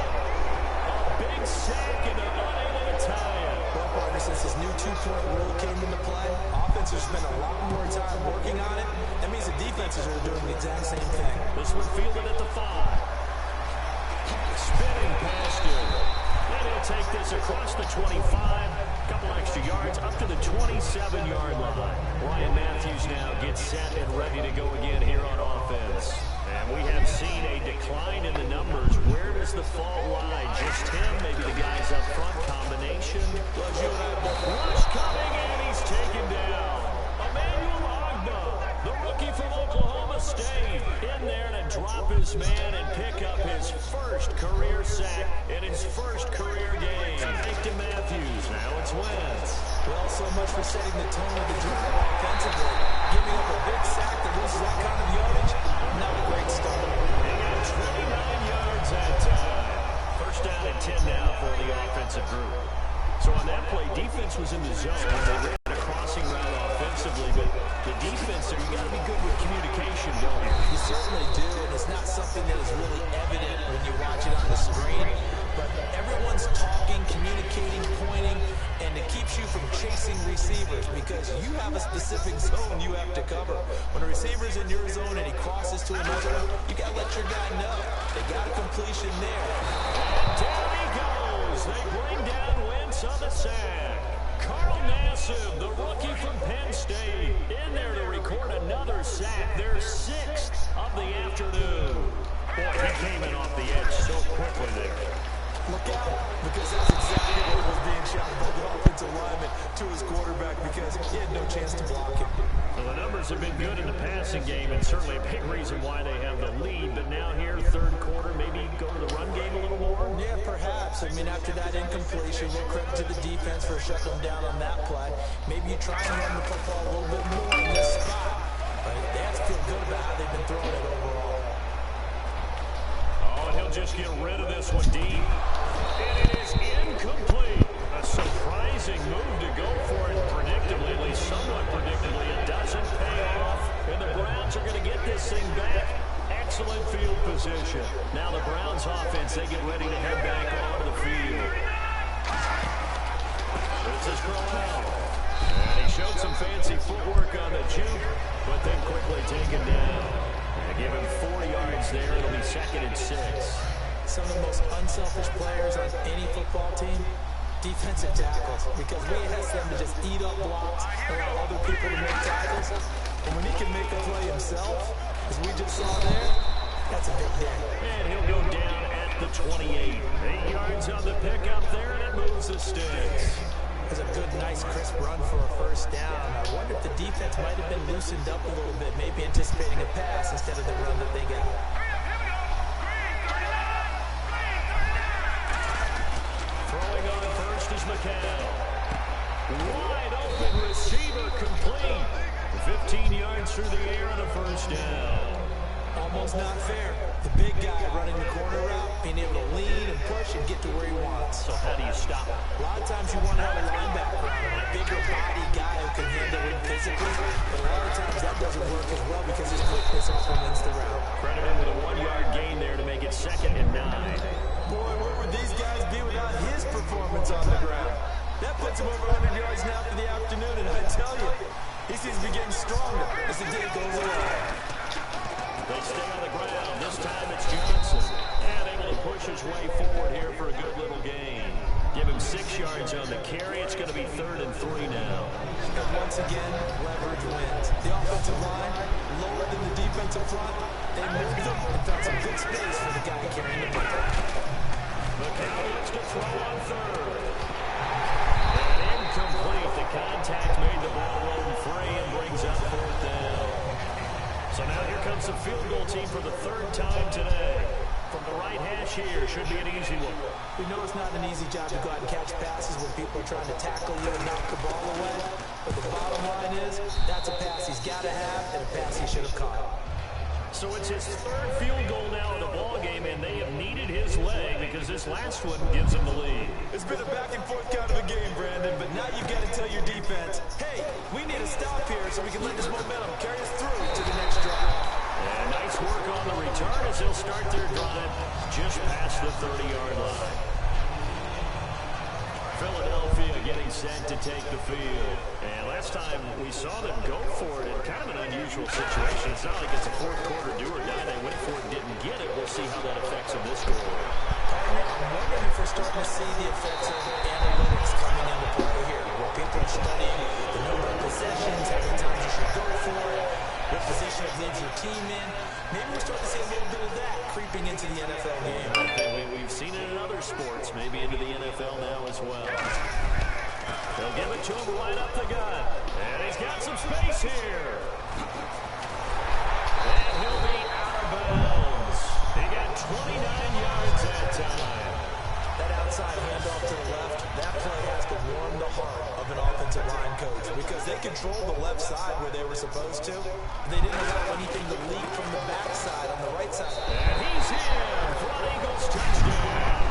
A big sack and unable to tie it. well, partner, since this new 2-point rule came into play, offenses spend a lot more time working on it. That means the defenses are doing the exact same thing. This one fielded at the 5. Spinning past him. And he'll take this across the 25. Couple extra yards up to the 27-yard line. Ryan Matthews now gets set and ready to go again here on offense. And we have seen a decline in the numbers. Where does the fault lie? Just him, maybe the guys up front, combination. Rush coming, and he's taken down. Emmanuel Ogba, the rookie from Oklahoma State, in there to drop his man and pick up his first career sack in his first career game. Thanks to Matthews. Now it's Wentz. Well, so much for setting the tone of the drive offensively. Giving up a big sack that loses that kind of yardage, not a great start. They got 29 yards that time. First down and 10 now for the offensive group. So on that play, defense was in the zone. They ran a crossing route offensively, but the defense there, you got to be good with communication, don't you? You certainly do, and it's not something that is really evident when you watch it on the screen. But everyone's talking, communicating, pointing, and it keeps you from chasing facing receivers because you have a specific zone you have to cover. When a receiver's in your zone and he crosses to another one, you got to let your guy know. They got a completion there. And down he goes. They bring down Wentz on the sack. Carl Nassib, the rookie from Penn State, in there to record another sack. Their 6th of the afternoon. Boy, he came in off the edge so quickly there. Look out, because that's exactly what was being shouted by the offensive lineman to his quarterback because he had no chance to block him. Well, the numbers have been good in the passing game and certainly a big reason why they have the lead. But now here, third quarter, maybe go to the run game a little more? Yeah, perhaps. I mean, after that incompletion, we'll credit to the defense for shutting them down on that play. Maybe you try and run the football a little bit more in this spot. But they have to feel good about how they've been throwing it overall. Oh, and he'll just get rid of this one deep. And it is incomplete. A surprising move to go for it predictably, at least somewhat predictably. It doesn't pay off, and the Browns are going to get this thing back. Excellent field position. Now the Browns offense, they get ready to head back onto the field. This is Crowell. And he showed some fancy footwork on the juke, but then quickly taken down. They give him 4 yards there. It'll be 2nd and 6. Some of the most unselfish players on any football team, defensive tackles, because we ask them to just eat up blocks and allow other people to make tackles. And when he can make a play himself, as we just saw there, that's a big day. And he'll go down at the 28. 8 yards on the pickup there, and it moves the sticks. It's a good, nice, crisp run for a first down. I wonder if the defense might have been loosened up a little bit, maybe anticipating a pass instead of the run that they got. Throwing on first is McCall. Wide open receiver complete. 15 yards through the air on a first down. Almost not fair. The big guy running the corner route, being able to lean and push and get to where he wants. So how do you stop it? A lot of times you want to have a linebacker on him, a bigger body guy who can handle it physically, but a lot of times that doesn't work as well because his quickness often wins the route. Credit him with a 1-yard gain there to make it 2nd and 9. Boy, where would these guys be without his performance on the ground? That puts him over 100 yards now for the afternoon, and I tell you, he seems to be getting stronger as the day goes along. They stay on the ground. This time it's Johnson. And able to push his way forward here for a good little gain. Give him 6 yards on the carry. It's going to be 3rd and 3 now. And once again, leverage wins. The offensive line, lower than the defensive front. They moved them and found some good space for the guy carrying the ball. McCall looks to throw on 3rd. And incomplete. The contact made the ball roll free and brings up 4th down. So now here comes the field goal team for the 3rd time today. From the right hash here, should be an easy one. We know it's not an easy job to go out and catch passes when people are trying to tackle you and knock the ball away. But the bottom line is, that's a pass he's got to have and a pass he should have caught. So it's his 3rd field goal now in the ball game, and they have needed his leg because this last one gives him the lead. It's been a back-and-forth kind of a game, Brandon, but now you've got to tell your defense, hey, we need a stop here so we can let this momentum carry us through to the next drive. And nice work on the return as they'll start their drive just past the 30-yard line. Philadelphia getting set to take the field. And last time we saw them go for it in kind of an unusual situation. It's not like it's a fourth quarter do or die. They went for it, didn't get it. We'll see how that affects them this quarter. I'm wondering if we're starting to see the effects of analytics coming into play here, where people are studying the number of possessions, how many times you should go for it, what position it leads your team in. Maybe we're starting to see a little bit of that creeping into the NFL game. We've seen it in other sports, maybe into the NFL now as well. They'll give it to him right up the gut. And he's got some space here. And he'll be out of bounds. He got 29 yards that time. That outside handoff to the left, that play has to warm the heart of an offensive line coach because they controlled the left side where they were supposed to. They didn't allow anything to leak from the backside on the right side. And he's in for an Eagles touchdown.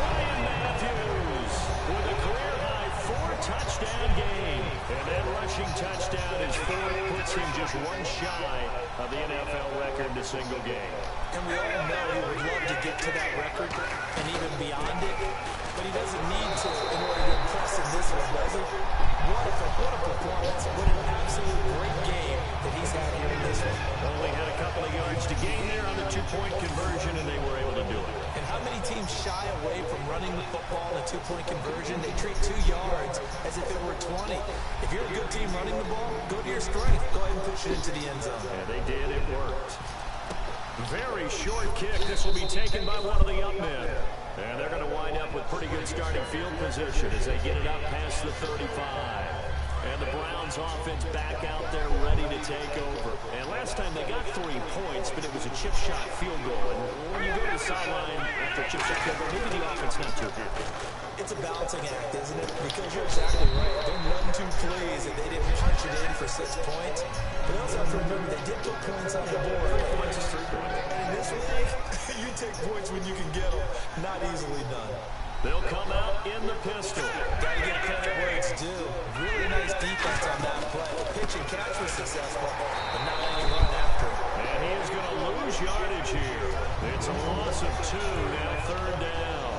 Ryan Matthews with a career-high 4-touchdown game. And that rushing touchdown is 4, puts him just 1 shy of the NFL record in a single game. And we all know he would love to get to that record and even beyond it. but he doesn't need to in order to impress in this one, does he? What a performance. What an absolute great game that he's had here in this one. Only had a couple of yards to gain there on the two-point conversion, and they were able to do it. And how many teams shy away from running the football in a two-point conversion? They treat 2 yards as if it were 20. If you're a good team running the ball, go to your strength. Go ahead and push it into the end zone. Yeah, they did. It worked. Very short kick. This will be taken by one of the up men. And they're going to wind up with pretty good starting field position as they get it up past the 35. And the Browns offense back out there ready to take over. And last time they got 3 points, but it was a chip shot field goal. And when you go to the sideline after a chip shot field goal, maybe the offense not too happy. It's a balancing act, isn't it? Because you're exactly right. They're 1-2 plays and they didn't punch it in for 6 points. But also have to remember they did put points on the board. 3 points is 3 points. And in this league, you take points when you can get them. Not easily done. They'll come out in the pistol. Got to give credit where it's due. Really nice defense on that play. The pitch and catch was successful, but not any run after it. And he is going to lose yardage here. It's a loss of 2, now 3rd down.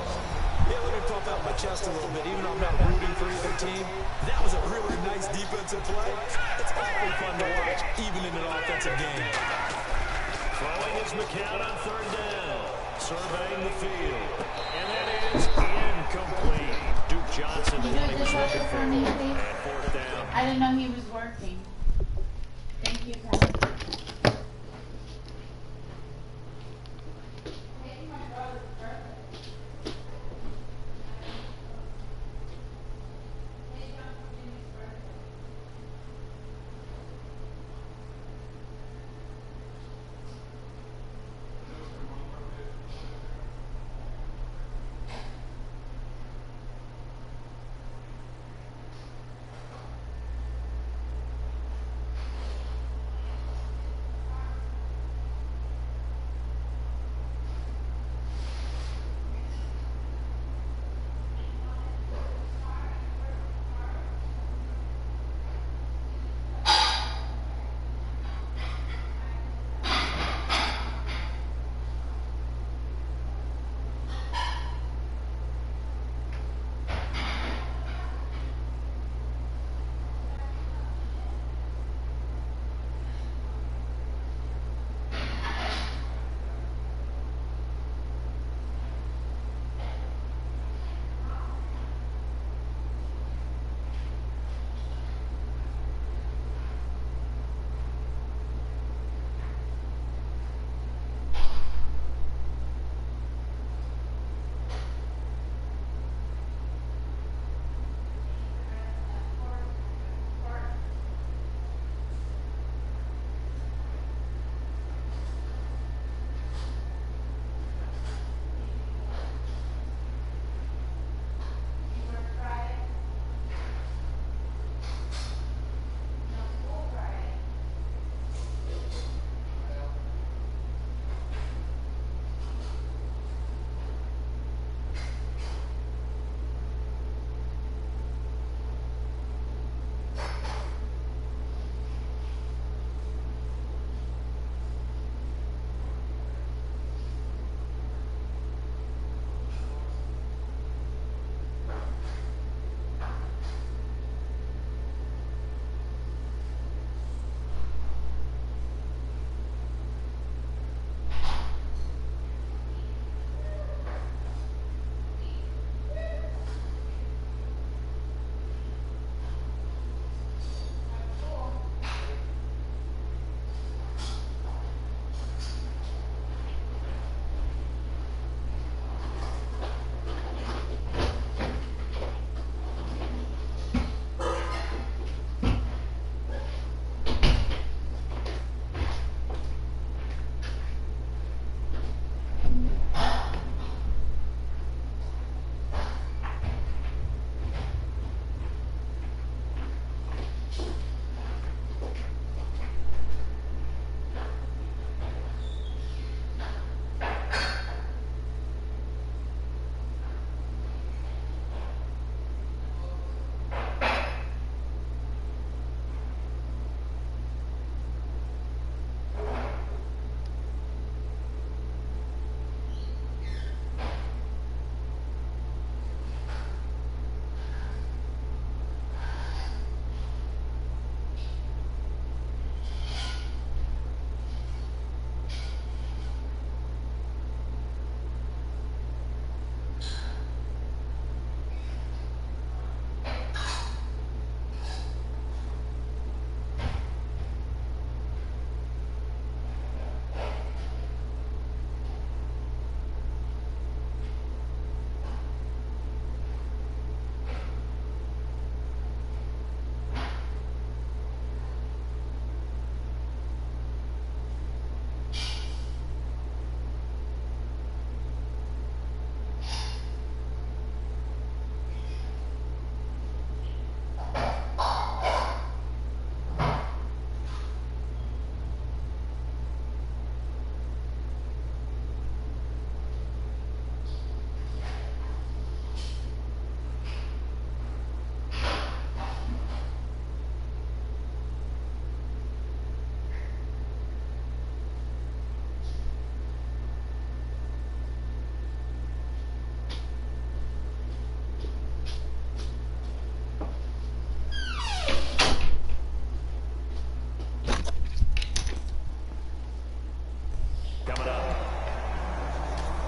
Yeah, let me pump out my chest a little bit. Even though I'm not rooting for either team, that was a really nice defensive play. It's awfully fun to watch, even in an offensive game. Throwing is McCown on 3rd down. Surveying the field. And that is incomplete. Duke Johnson, the one he was looking for. And 4th down. I didn't know he was working. Thank you, Pat.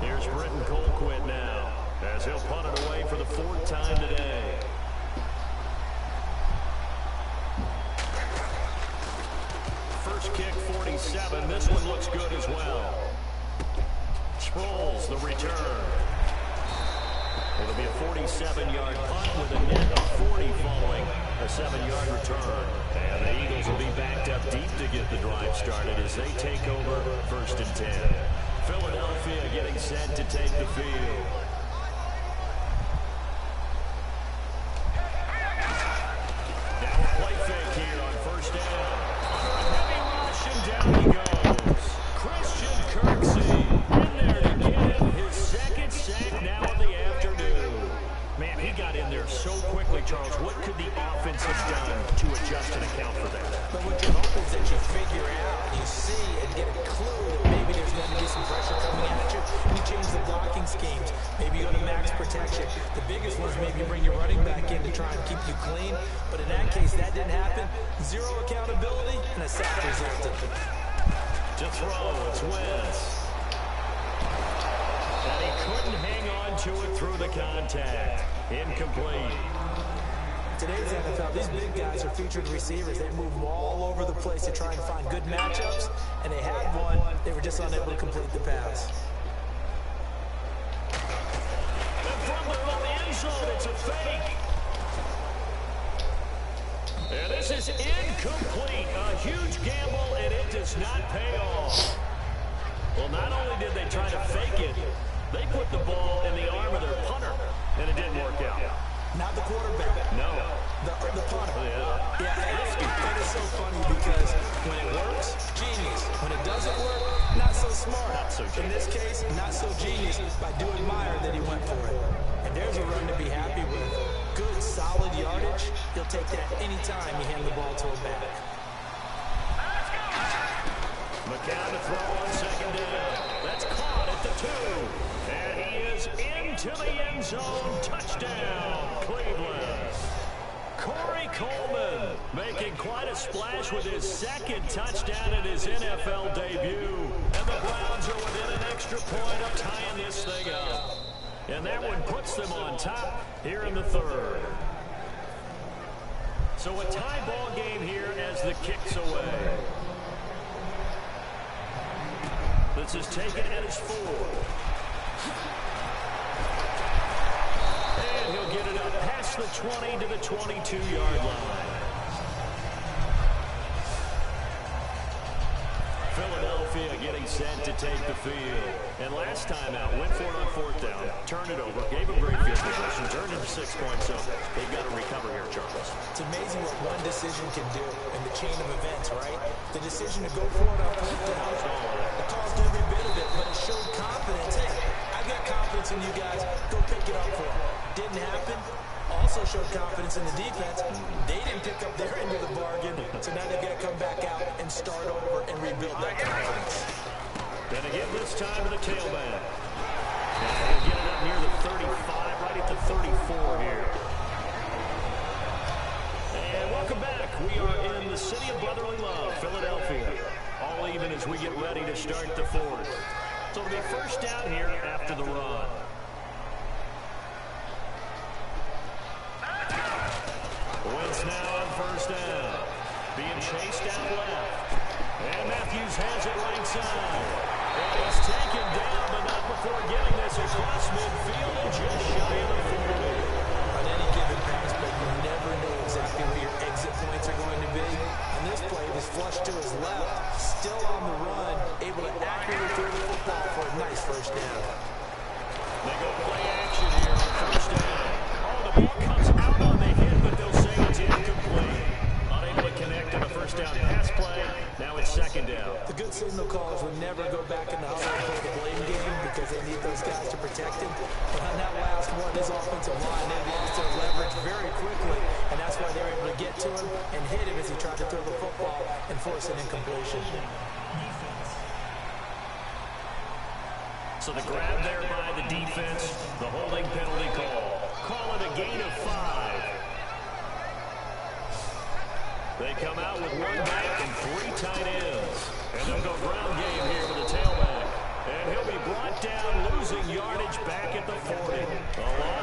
Here's Britton Colquitt now, as he'll punt it away for the 4th time today. First kick, 47. This one looks good as well. Sproles, the return. It'll be a 47-yard punt with a net of 40 following a 7-yard return. And the Eagles will be backed up deep to get the drive started as they take over 1st and 10. Philadelphia getting set to take the field. Now a play fake here on 1st down. Heavy rush and down he goes. Christian Kirksey in there to get him his 2nd sack now of the afternoon. Man, he got in there so quickly, Charles. What could the offense have done to adjust and account for that? But what you hope is that you figure out, you see, and get a clue that maybe there's going to be some pressure coming at you, and you change the blocking schemes. Maybe you go to max protection. The biggest one is maybe you bring your running back in to try and keep you clean. But in that case, that didn't happen. 0 accountability, and a sack resulted. To throw, it's Wentz. And he couldn't hang on to it through the contact. Incomplete. Today's NFL, these big guys are featured receivers. They move all over the place to try and find good matchups, and they had one. They were just unable to complete the pass. And from the end zone, it's a fake. And this is incomplete. A huge gamble, and it does not pay off. Well, not only did they try to fake it, they put the ball in the arm of their punter, and it didn't work out. Not the quarterback. No. The punter. Yeah. That is so funny because when it works, genius. When it doesn't work, not so smart. Not so genius. In this case, not so genius. But I do admire that he went for it. And there's a run to be happy with. Good, solid yardage. He'll take that anytime you hand the ball to a back. McCown to throw on 2nd down. That's caught at the 2. And he is into the end zone. Touchdown, Cleveland. Corey Coleman making quite a splash with his 2nd touchdown in his NFL debut. And the Browns are within an extra point of tying this thing up. And that one puts them on top here in the 3rd. So a tie ball game here as the kick's away. This is taken at his 4. And he'll get it up past the 20 to the 22-yard line. Philadelphia getting set to take the field. And last time out, went for it on 4th down, turned it over, gave him great field position, turned into 6 points, so they've got to recover here, Charles. It's amazing what one decision can do in the chain of events, right? The decision to go for it on 4th down, it caused every bit of it, but it showed confidence. Hey, I've got confidence in you guys. Go pick it up for them. Didn't happen. Also showed confidence in the defense. They didn't pick up their end of the bargain, so now they've got to come back out and start over and rebuild that confidence. And again this time to the tailback. And he'll get it up near the 35, right at the 34 here. And welcome back. We are in the city of brotherly love, Philadelphia. All even as we get ready to start the 4th. So it'll be 1st down here after the run. Wentz now on 1st down. Being chased out left. And Matthews has it right side. And he's taken down, but not before getting this across midfield and just shy of the 40. On any given pass, but you never know exactly where your exit points are going to be. On this play, it was flushed to his left, still on the run, able to accurately throw the football for a nice 1st down. They go play action here on 1st down. Oh, the ball comes out on the hit, but they'll say it's incomplete. Unable to connect on the 1st down pass play. Now it's 2nd down. The good signal callers would never go back in the huddle and play the blame game because they need those guys to protect him. But on that last one, his offensive line, they lost their leverage very quickly, and that's why they were able to get to him and hit him as he tried to throw the football and force an incompletion. So the grab there by the defense, the holding penalty call. Call it a gain of 5. They come out with 1 back and 3 tight ends. And they'll go ground game here with the tailback. And he'll be brought down, losing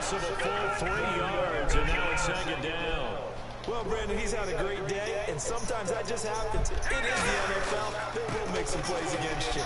loss of a full 3 yards, and now it's second down. Well, Brandon, he's had a great day, and sometimes that just happens. It is the NFL. They will make some plays against you.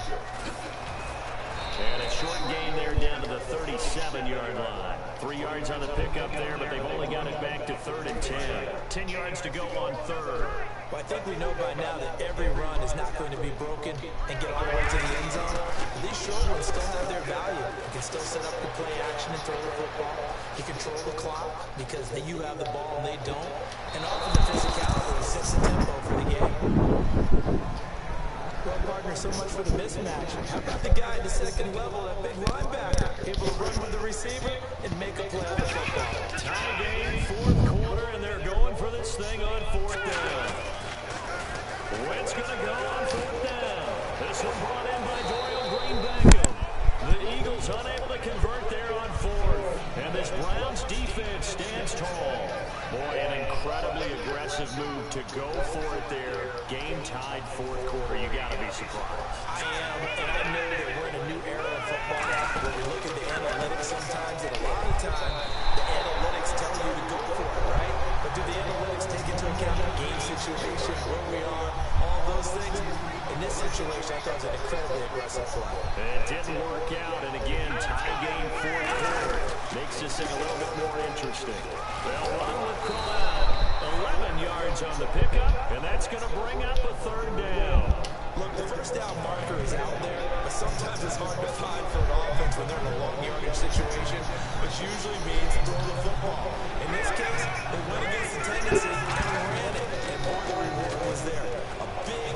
And a short gain there down to the 37-yard line. 3 yards on the pickup there, but they've only got it back to 3rd and 10. 10 yards to go on 3rd. Well, I think we know by now that every run is not going to be broken and get all the way to the end zone. But these short ones still have their value. You can still set up the play action and throw the football. You control the clock because you have the ball and they don't. And often the physicality sets the tempo for the game. Well, partner, so much for the mismatch. How about the guy at the second level, that big linebacker, able to run with the receiver and make a play on the football. Tie game, 4th quarter, and they're going for this thing on 4th down. Wentz going to go on 4th down. This one brought in by Dorial Green-Beckham. The Eagles unable to convert there on 4th. And this Browns defense stands tall. Boy, an incredibly aggressive move to go for it there. Game tied 4th quarter. You got to be surprised. I am, and I know that we're in a new era of football where we look at the analytics sometimes, and a lot of times the analytics tell you to go for it, right? But do the analytics take into account the game situation, where we are, all those things? In this situation, I thought it was an incredibly aggressive play. It didn't work out, and again, tie game 4th quarter. Makes this thing a little bit more interesting. They'll run with Corral. 11 yards on the pickup, and that's going to bring up a 3rd down. Look, the first down marker is out there, but sometimes it's hard to find for an offense when they're in a long yardage situation, which usually means throw the football. In this case, they went against the tendency and ran it, and boy, the reward was there. A big,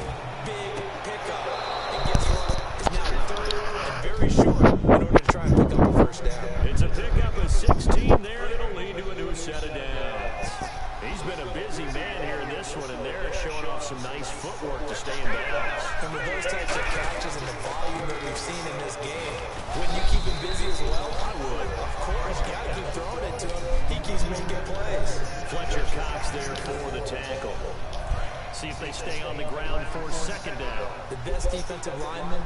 big pickup. And guess what? It's now 3rd and very short in order to try and pick up a first down. It's a pickup of 16 there that'll lead to a new set of downs. He's been a busy man here in this one, and they're showing off some nice footwork to stay in bounds. And with those types of catches and the volume that we've seen in this game, wouldn't you keep him busy as well? I would. Of course, you got to keep throwing it to him. He keeps making plays. Fletcher Cox there for the tackle. See if they stay on the ground for 2nd down. The best defensive linemen,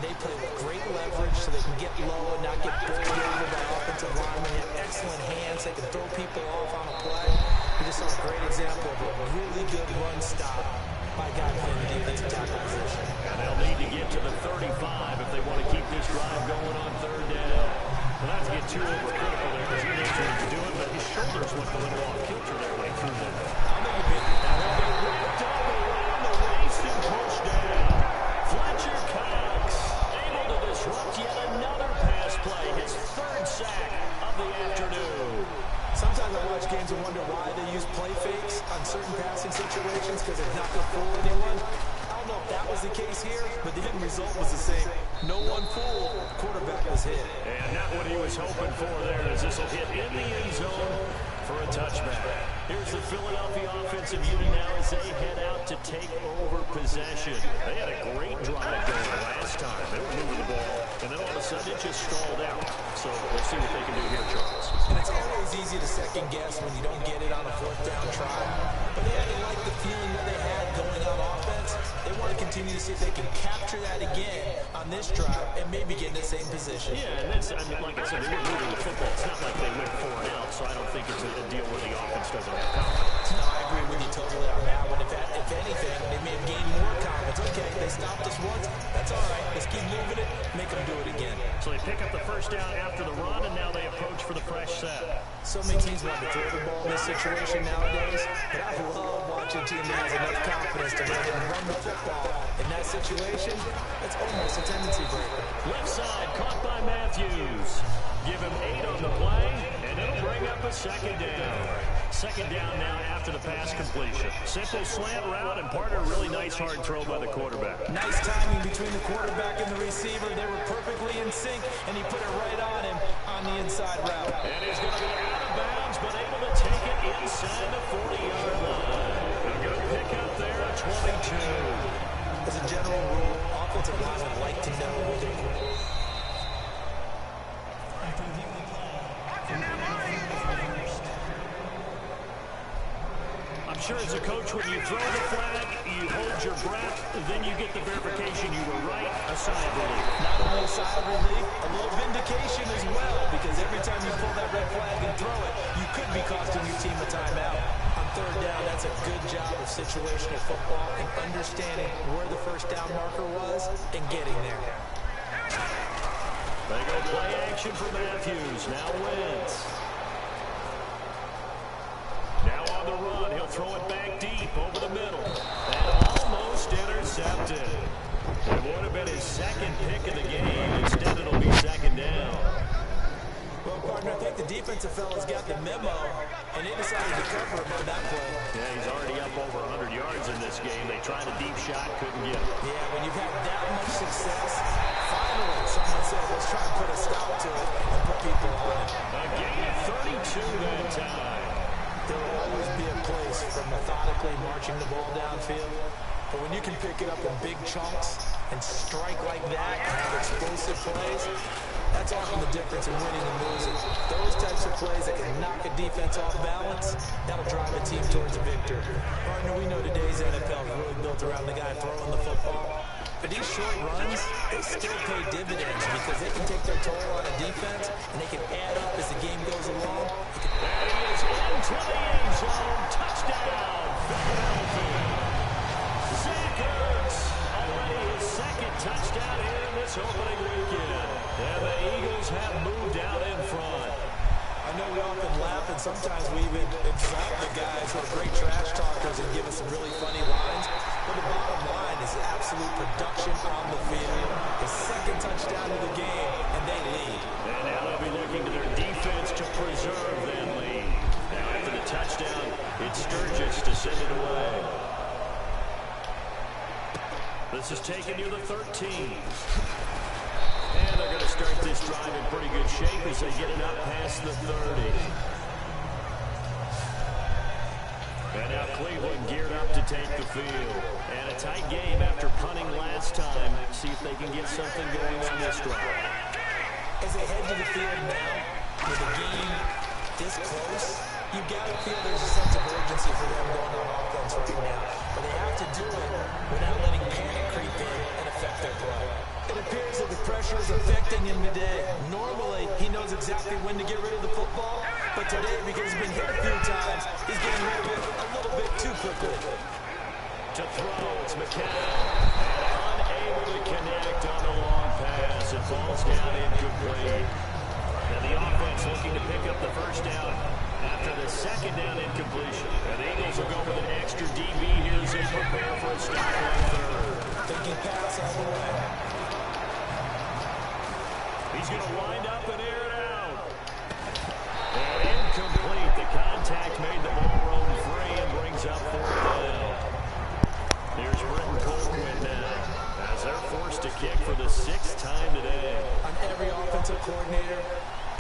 they play with great leverage so they can get low and not get bowled over by offensive linemen. They have excellent hands. They can throw people off on a play. We just saw a great example of a really good run stop by a guy playing the defensive tackle position. And they'll need to get to the 35 if they want to keep this drive going on 3rd down. Well, not to get too overcritical there because he knows what he's doing, but his shoulders went a little off kilter there when he threw that. I'll make a big And they'll be wrapped up around the waist and pushed down. Fletcher Cox able to disrupt yet another pass play. His 3rd sack of the afternoon. Sometimes I watch games and wonder why they use play fakes on certain passing situations because it's not going to fool anyone. I don't know if that was the case here, but the end result was the same. No one fooled. Quarterback was hit. And not what he was hoping for there as this will hit in the end zone for a touchback. Here's the Philadelphia offensive unit now as they head out to take over possession. They had a great drive going last time. They were moving the ball, and then all of a sudden it just stalled out. So we'll see what they can do here, Charles. And it's always easy to second guess when you don't get it on a 4th down try. But they had to like the feeling that they had going on offense. They want to continue to see if they can capture that again on this drive and maybe get in the same position. Yeah, and that's, I mean, like I said, they were moving the football. It's not like they went 4 and out, so I don't think it's a deal where the offense doesn't have confidence. No, I agree with you totally on that one. If anything, they may have gained more confidence. Okay, they stopped us once. That's all right. Let's keep moving it. Make them do it again. So they pick up the 1st down after the run, and now they approach for the fresh set. So many teams want to throw the ball in this situation nowadays, but I love watching a team that has enough confidence to go ahead and run the football. In that situation, it's almost a tendency breaker. Left side, caught by Matthews. Give him 8 on the play, and it'll bring up a 2nd down. 2nd down now after the pass completion. Simple slant route, and part of a really nice hard throw by the quarterback. Nice timing between the quarterback and the receiver. They were perfectly in sync, and he put it right on him on the inside route. And he's going to go out of bounds, but able to take it inside the 40-yard line. A good pick up there at 22. As a general rule, offensive linemen like to know where they're going. I'm sure as a coach, when you throw the flag, you hold your breath, then you get the verification you were right, a sigh of relief. Not only a sigh of relief, a little vindication as well, because every time you pull that red flag a good job of situational football and understanding where the first down marker was and getting there. They go play action for Matthews. Now Wentz. Now on the run. He'll throw it back deep over the middle. And almost intercepted. It would have been his second pick of the game. Instead, it'll be second down. Well, partner, I think the defensive fellas got the memo, and they decided to cover him on that play. Yeah, he's already up over 100 yards in this game. They tried a deep shot, couldn't get it. Yeah, when you've had that much success, finally someone said, let's try and put a stop to it and put people on it. A gain of 32 that time. There will always be a place for methodically marching the ball downfield, but when you can pick it up in big chunks and strike like that and have explosive plays, that's often the difference in winning and losing. Those types of plays that can knock a defense off balance, that'll drive a team towards a victory. Partner, we know today's NFL is really built around the guy throwing the football. But these short runs, they still pay dividends because they can take their toll on a defense and they can add up as the game goes along. That is into the end zone. Touchdown, Philadelphia. Zach Ertz, already his second touchdown here in this opening weekend. And the Eagles have moved out in front. I know we often laugh and sometimes we even insult the guys who are great trash talkers and give us some really funny lines. But the bottom line is absolute production on the field. The second touchdown of the game, and they lead. And now they'll be looking to their defense to preserve that lead. Now after the touchdown, it's Sturgis to send it away. This is taken near the 13. And they're going to start this drive in pretty good shape as they get it up past the 30. And now Cleveland geared up to take the field. And a tight game after punting last time. See if they can get something going on this drive. As they head to the field now, with the game this close, you got to feel there's a sense of urgency for them going on offense right now. But they have to do it without letting panic creep in and affect their play. It appears that the pressure is affecting him today. Normally, he knows exactly when to get rid of the football, but today, because he's been hit a few times, he's getting rid of it a little bit too quickly. To throw, it's McCown. And unable to connect on the long pass. It falls down incomplete. And the offense looking to pick up the first down after the second down incompletion. And the Eagles will go with an extra DB here as they prepare for a stop on third. Thinking pass all the way. He's going to wind up and air it out. And incomplete. The contact made the ball roam free and brings up fourth down. Here's Britton Colquitt now as they're forced to kick for the sixth time today. On every offensive coordinator,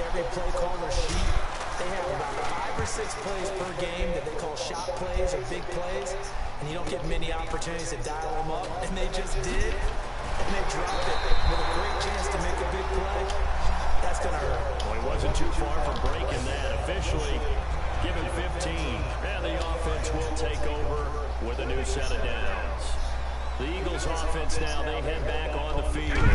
every play caller sheet, they have about 5 or 6 plays per game that they call shot plays or big plays, and you don't get many opportunities to dial them up, and they just did, and they dropped it with a great chance to make a big play. That's going to hurt. Well, he wasn't too far from breaking that. Officially given 15, and the offense will take over with a new set of downs. The Eagles offense now, they head back on the field.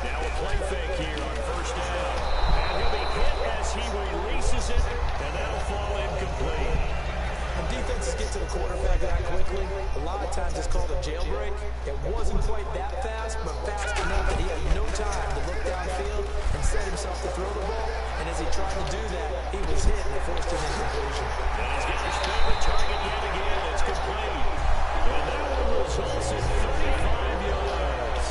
Now a play fake here on first down. And he'll be hit as he releases it, and that'll fall incomplete. When defenses get to the quarterback that quickly, a lot of times it's called a jailbreak. It wasn't quite that fast, but fast enough that he had no time to look downfield and set himself to throw the ball. And as he tried to do that, he was hit and forced an incompletion. And he's got his favorite target yet again. It's complete. And that one results in 35 yards.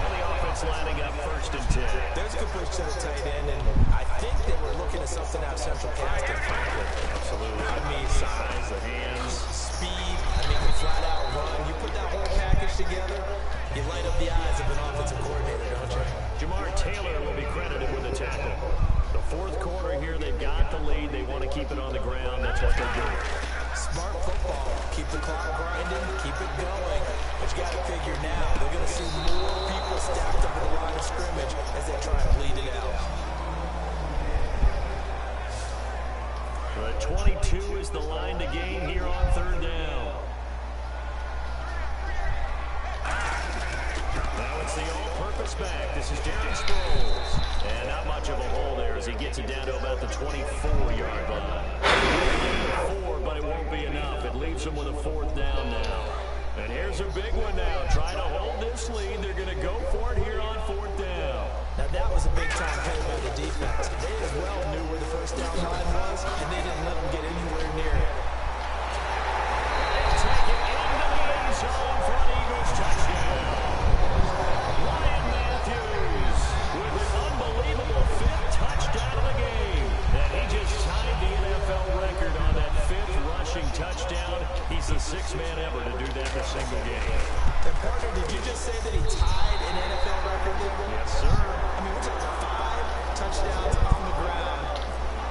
And the offense lining up first and 10. There's a good push to the tight end, and I think they were looking at something out of central casting, frankly. Absolutely. I mean, Size, the hands. speed, I mean, the flat-out run. You put that whole package together, you light up the eyes of an offensive coordinator, don't you? Jamar Taylor will be credited with the tackle. The fourth quarter here, they've got the lead. They want to keep it on the ground. That's what they're doing. Smart football. Keep the clock grinding, keep it going. But you got to figure now, they're going to see more people stacked up at the line of scrimmage as they try to lead it out. The 22 is the line to gain here on third down. Now it's the all-purpose back. This is Darren Sproles. And not much of a hole there as he gets it down to about the 24-yard line. 4, but it won't be enough. leaves them with a 4th down now. And here's a big one now. Trying to hold this lead. They're going to go for it here on 4th down. Now that was a big-time play by the defense. They as well knew where the first down line was, and they didn't let them get anywhere near it. They take it into the end zone for an Eagles touchdown. Ryan Matthews with an unbelievable 5th touchdown of the game. And he just tied the NFL record on that 5th rushing touchdown. He's the 6th man ever to do that in a single game. And partner, did you just say that he tied an NFL record there? Yes, sir. I mean, we're talking 5 touchdowns on the ground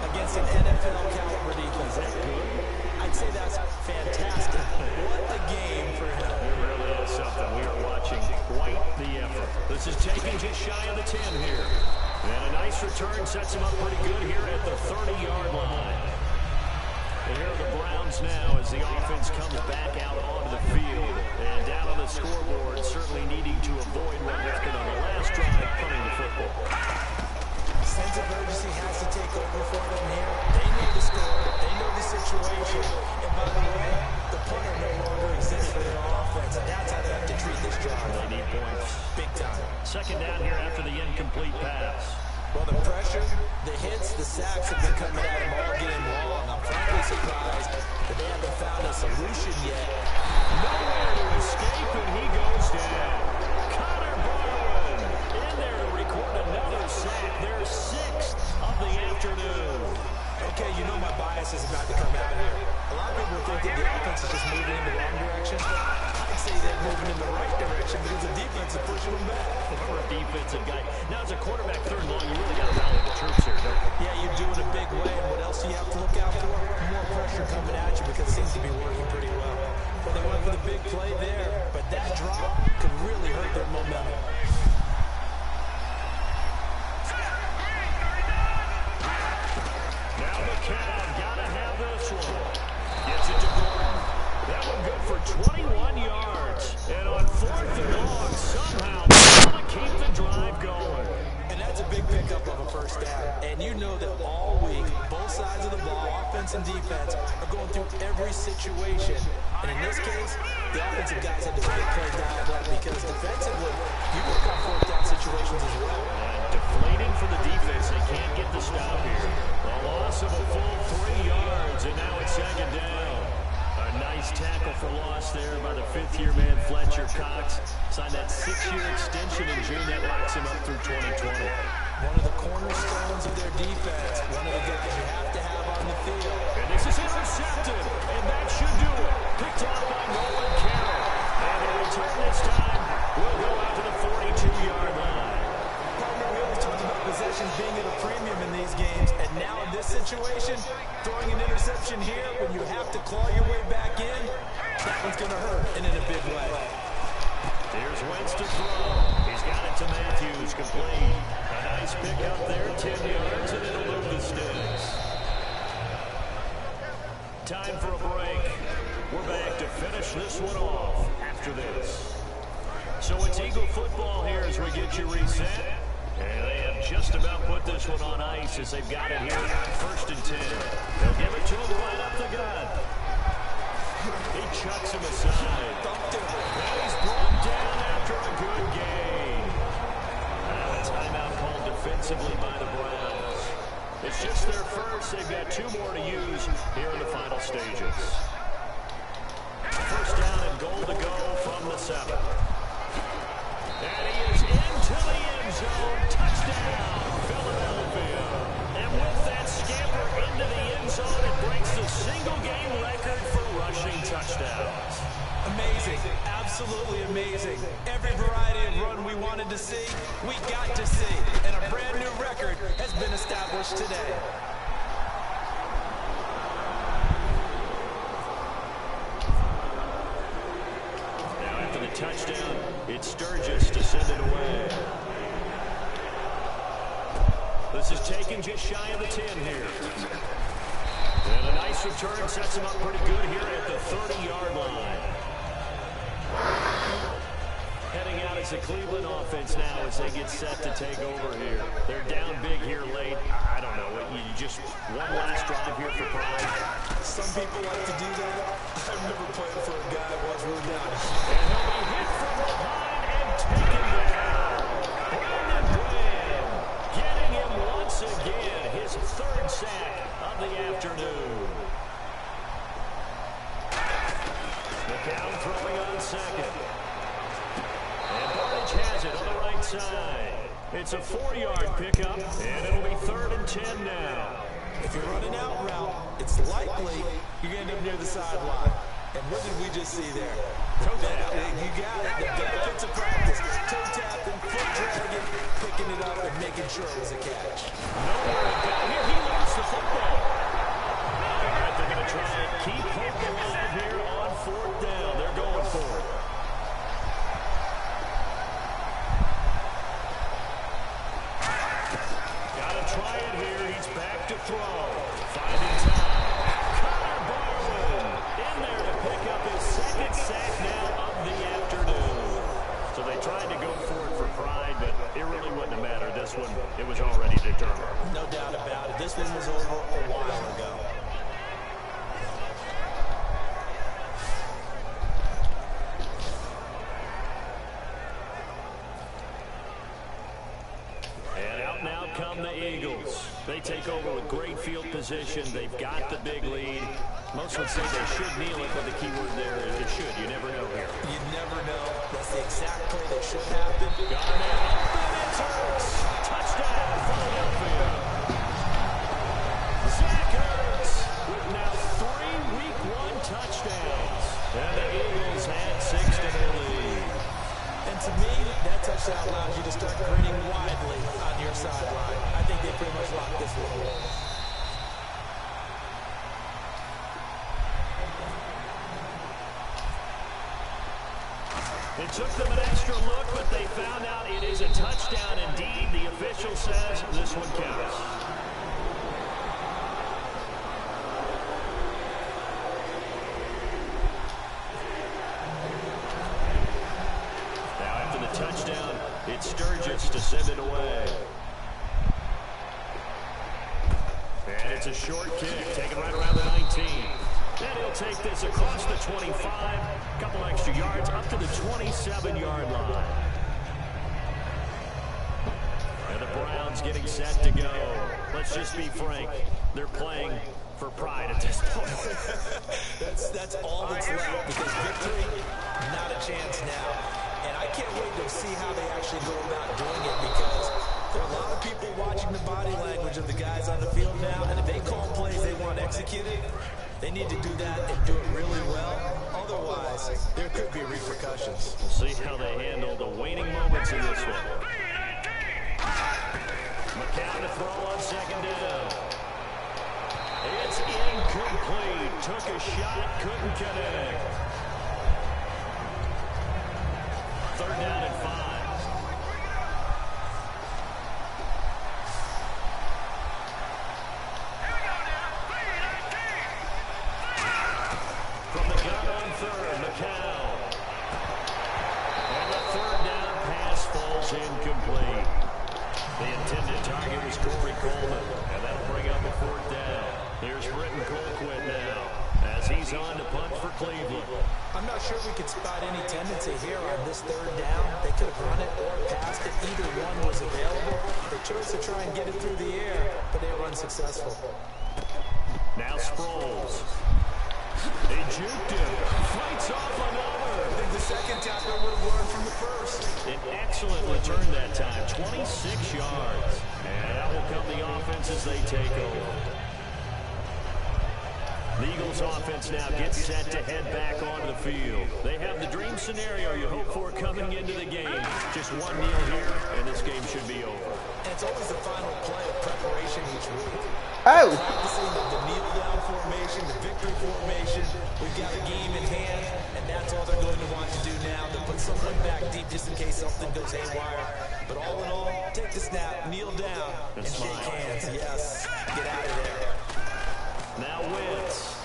against an NFL caliber defense. Is that good? I'd say that's fantastic. What a game for him. It really is something. We are watching quite the effort. This is taking just shy of the 10 here. And a nice return sets him up pretty good here at the 30-yard line. And here are the Browns now as the offense comes back out onto the field. And down on the scoreboard, certainly needing to avoid what happened on the last drive, punting the football. Sense of urgency has to take over for them here. They know the score. They know the situation. And by the way, the punter no longer exists for their offense. And that's how they have to treat this job. They need points. Big time. 2nd down here after the incomplete pass. Well, the pressure, the hits, the sacks have been coming at him all game long. I'm frankly surprised that they haven't found a solution yet. Nowhere to escape, and he goes down. Connor Barwin in there to record another sack. Their 6th of the afternoon. Okay, you know my bias is about to come out here. A lot of people think that the offense is just moving in the wrong direction. I'd say they're moving in the right direction because the defense is pushing them back. For a defensive guy. Now, as a quarterback 3rd and long, you really got to rally the troops here, don't you? Yeah, you do it a big way. And what else do you have to look out for? More pressure coming at you because it seems to be working pretty well. Well, they went for the big play there, but that drop could really hurt their momentum. Now McCown, gotta have this one. Gets it to Gordon. That one good for 21 yards. And on 4th and long, somehow, gonna keep the drive going. And that's a big pickup of a 1st down. And you know that all week, both sides of the ball, offense and defense, are going through every situation. And in this case, the offensive guys had to really play dialed up because defensively, you work on 4th down situations as well. And deflating for the defense. They can't get the stop here. A loss of a full 3 yards, and now it's 2nd down. A nice tackle for loss there by the 5th-year man, Fletcher Cox. Signed that 6-year extension in June that locks him up through 2020. One of the cornerstones of their defense. One of the guys you have to have on the field. And this is intercepted, and that should do it. Picked off by Nolan Carroll. And the return this time will go out to the 42-yard line. Partner, we always talked about possessions being at a premium in these games, and now in this situation, throwing an interception here when you have to claw your way back in, that one's going to hurt, and in a big way. Here's Wentz to throw. He's got it to Matthews, complete. A nice pick up there, 10 yards, and it'll move the sticks. Time for a break. We're back to finish this one off after this. So it's Eagle football here as we get you reset. And they have just about put this one on ice as they've got it here. 1st and 10. They'll give it to him right up the gut. He chucks him aside. And he's brought down after a good gain. Now a timeout called defensively by the Browns. It's just their first. They've got 2 more to use here in the final stages. 1st down and goal to go from the 7. And he is into the end zone. Touchdown, Philadelphia. And with that scamper into the end zone, it breaks the single-game record for rushing touchdowns. Amazing. Absolutely amazing. Every variety of run we wanted to see, we got to see. And a brand new record has been established today. Now after the touchdown, it's Sturgis to send it away. This is taken just shy of the 10 here. And a nice return sets him up pretty good here at the 30-yard line. Heading out as the Cleveland offense now as they get set to take over here. They're down big here late. I don't know. You just one last drive here for pride. Some people like to do that. I never played for a guy once we were down. And he'll be hit from behind and taken down. Brandon Graham getting him once again, his third sack of the afternoon. McCown throwing on second. And Barnage has it on the right side. It's a 4-yard pickup, and it'll be 3rd and 10 now. If you're running out route, it's likely you're going to end up near the sideline. And what did we just see there? Toe tap. You got it. The benefits of practice. Toe tapping, foot dragging, picking it up, and making sure it was a catch. Nowhere to go here. He lost the football. All right, they're going to try and keep hope alive here on 4th down. They're going for it. Try it here. He's back to throw. Finding time. Connor Barwin in there to pick up his 2nd sack now of the afternoon. So they tried to go for it for pride, but it really wouldn't have mattered. This one, it was already determined. No doubt about it. This one was over a while ago. Come the Eagles. They take over with great field position. They've got the big lead. Most would say they should kneel it, but the key word there is it should. You never know here. You never know. That's the exact play that should happen. Garnett open. It's Hurts. Touchdown, Philadelphia. Zach Ertz with now 3 Week 1 touchdowns. And the Eagles had 6 to their lead. And to me, that touchdown allows you to start grinning widely on your sideline. I think they pretty much locked this one away. It took them an extra look, but they found out it is a touchdown indeed. The official says this one counts. Touchdown, it's Sturgis to send it away. And it's a short kick, taken right around the 19. And he'll take this across the 25, a couple extra yards, up to the 27-yard line. And the Browns getting set to go. Let's just be frank, they're playing for pride at this point. That's all that's left, because victory, not a chance now. And I can't wait to see how they actually go about doing it, because there are a lot of people watching the body language of the guys on the field now, and if they call plays they want executed, they need to do that and do it really well. Otherwise, there could be repercussions. We'll see how they handle the waning moments in this one. McCown to throw on 2nd down. It's incomplete. Took a shot, couldn't connect. 3rd down and 5. From the gun on 3rd, McCown. And the 3rd down pass falls incomplete. The intended target was Corey Coleman, and that'll bring up a 4th down. Here's Britton Colquitt now, as he's on to punt for Cleveland. I'm not sure we could spot any tendency here on this 3rd down. They could have run it or passed it. Either one was available. They chose to try and get it through the air, but they were unsuccessful. Now Sproles. They juked him. Fights off another. I think the 2nd tackle would have learned from the 1st. An excellent return that time. 26 yards. And out will come the offense as they take over. The Eagles offense now gets set to head back onto the field. They have the dream scenario you hope for coming into the game. Just one kneel here, and this game should be over. And it's always the final play of preparation each week. Oh! Practicing the kneel-down formation, the victory formation. We've got a game in hand, and that's all they're going to want to do now. To put someone back deep just in case something goes haywire. But all in all, take the snap, kneel down, and shake hands. Yes, get out of there. Now Wentz.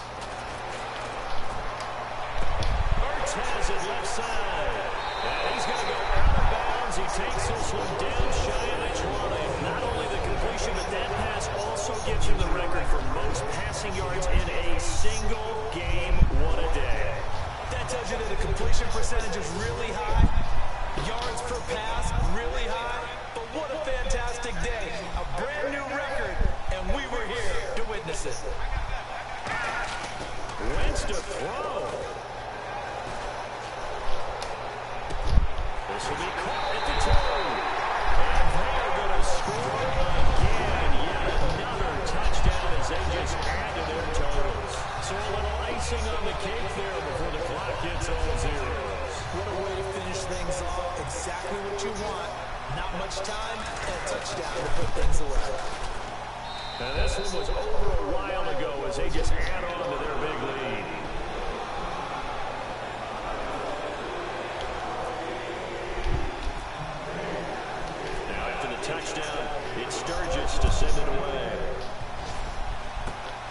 Ertz has it left side. And he's going to go out of bounds. He takes this one down shy of the 20. Not only the completion, but that pass also gives him the record for most passing yards in a single game. What a day. That tells you that the completion percentage is really high. Yards per pass, really high. But what a fantastic day. A brand new record, and we were here to witness it. Wentz to throw. This will be caught at the 2. And they are going to score again. Yet another touchdown as they just add to their totals. So a little icing on the cake there before the clock gets all zeros. What a way to finish things off. Exactly what you want. Not much time and a touchdown to put things away. And this one was over a while ago as they just add on to their big lead. Now after the touchdown, it's Sturgis to send it away.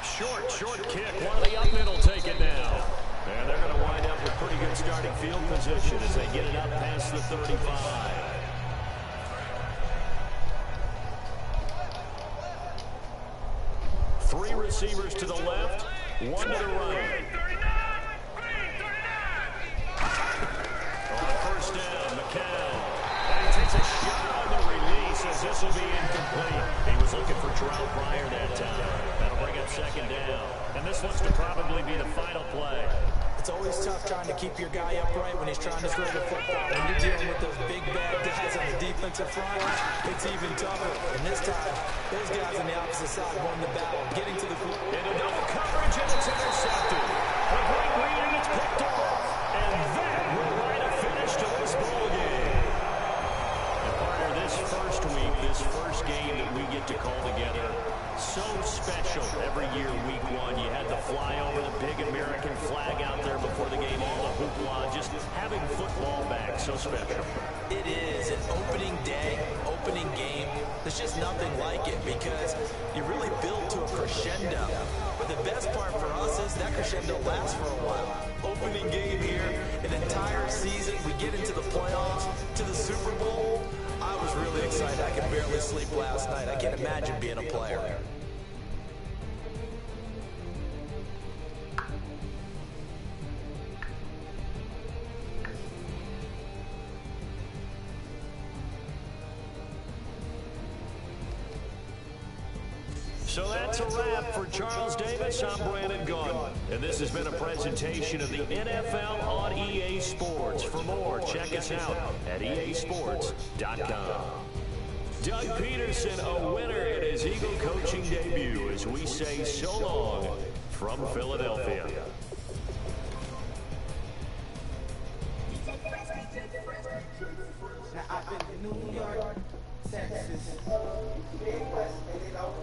Short kick. One of the up middle take it now. And they're going to wind up with pretty good starting field position as they get it up past the 35. Three receivers to the left, one to the right. On first down, McCown. And he takes a shot on the release as this will be incomplete. He was looking for Terrell Pryor that time. That'll bring up second down. And this looks to probably be the final play. It's always tough trying to keep your guy upright when he's trying to throw the football. When you're dealing with those big bad guys on the defensive front, it's even tougher. And this time, those guys on the opposite side won the battle, getting to the goal. Into double coverage, and it's intercepted. A great read, and it's picked off. And that will write a finish to this ball game. And partner, this first week, this first game that we get to call together, so special every year, week 1. You had the flyover, the big American flag out there before the game, all the hoopla, just having football back, so special. It is an opening day, opening game. There's just nothing like it because you really build to a crescendo. But the best part for us is that crescendo lasts for a while. Opening game here, an entire season, we get into the playoffs, to the Super Bowl. I was really excited. I could barely sleep last night. I can't imagine being a player. So that's a wrap for Charles Davis. I'm Brandon Gunn. And this has been a presentation of the NFL on EA Sports. For more, check us out at easports.com. Doug Peterson, a winner in his Eagle coaching debut, as we say so long from Philadelphia. Now I've been to New York, Texas, Midwest, and it all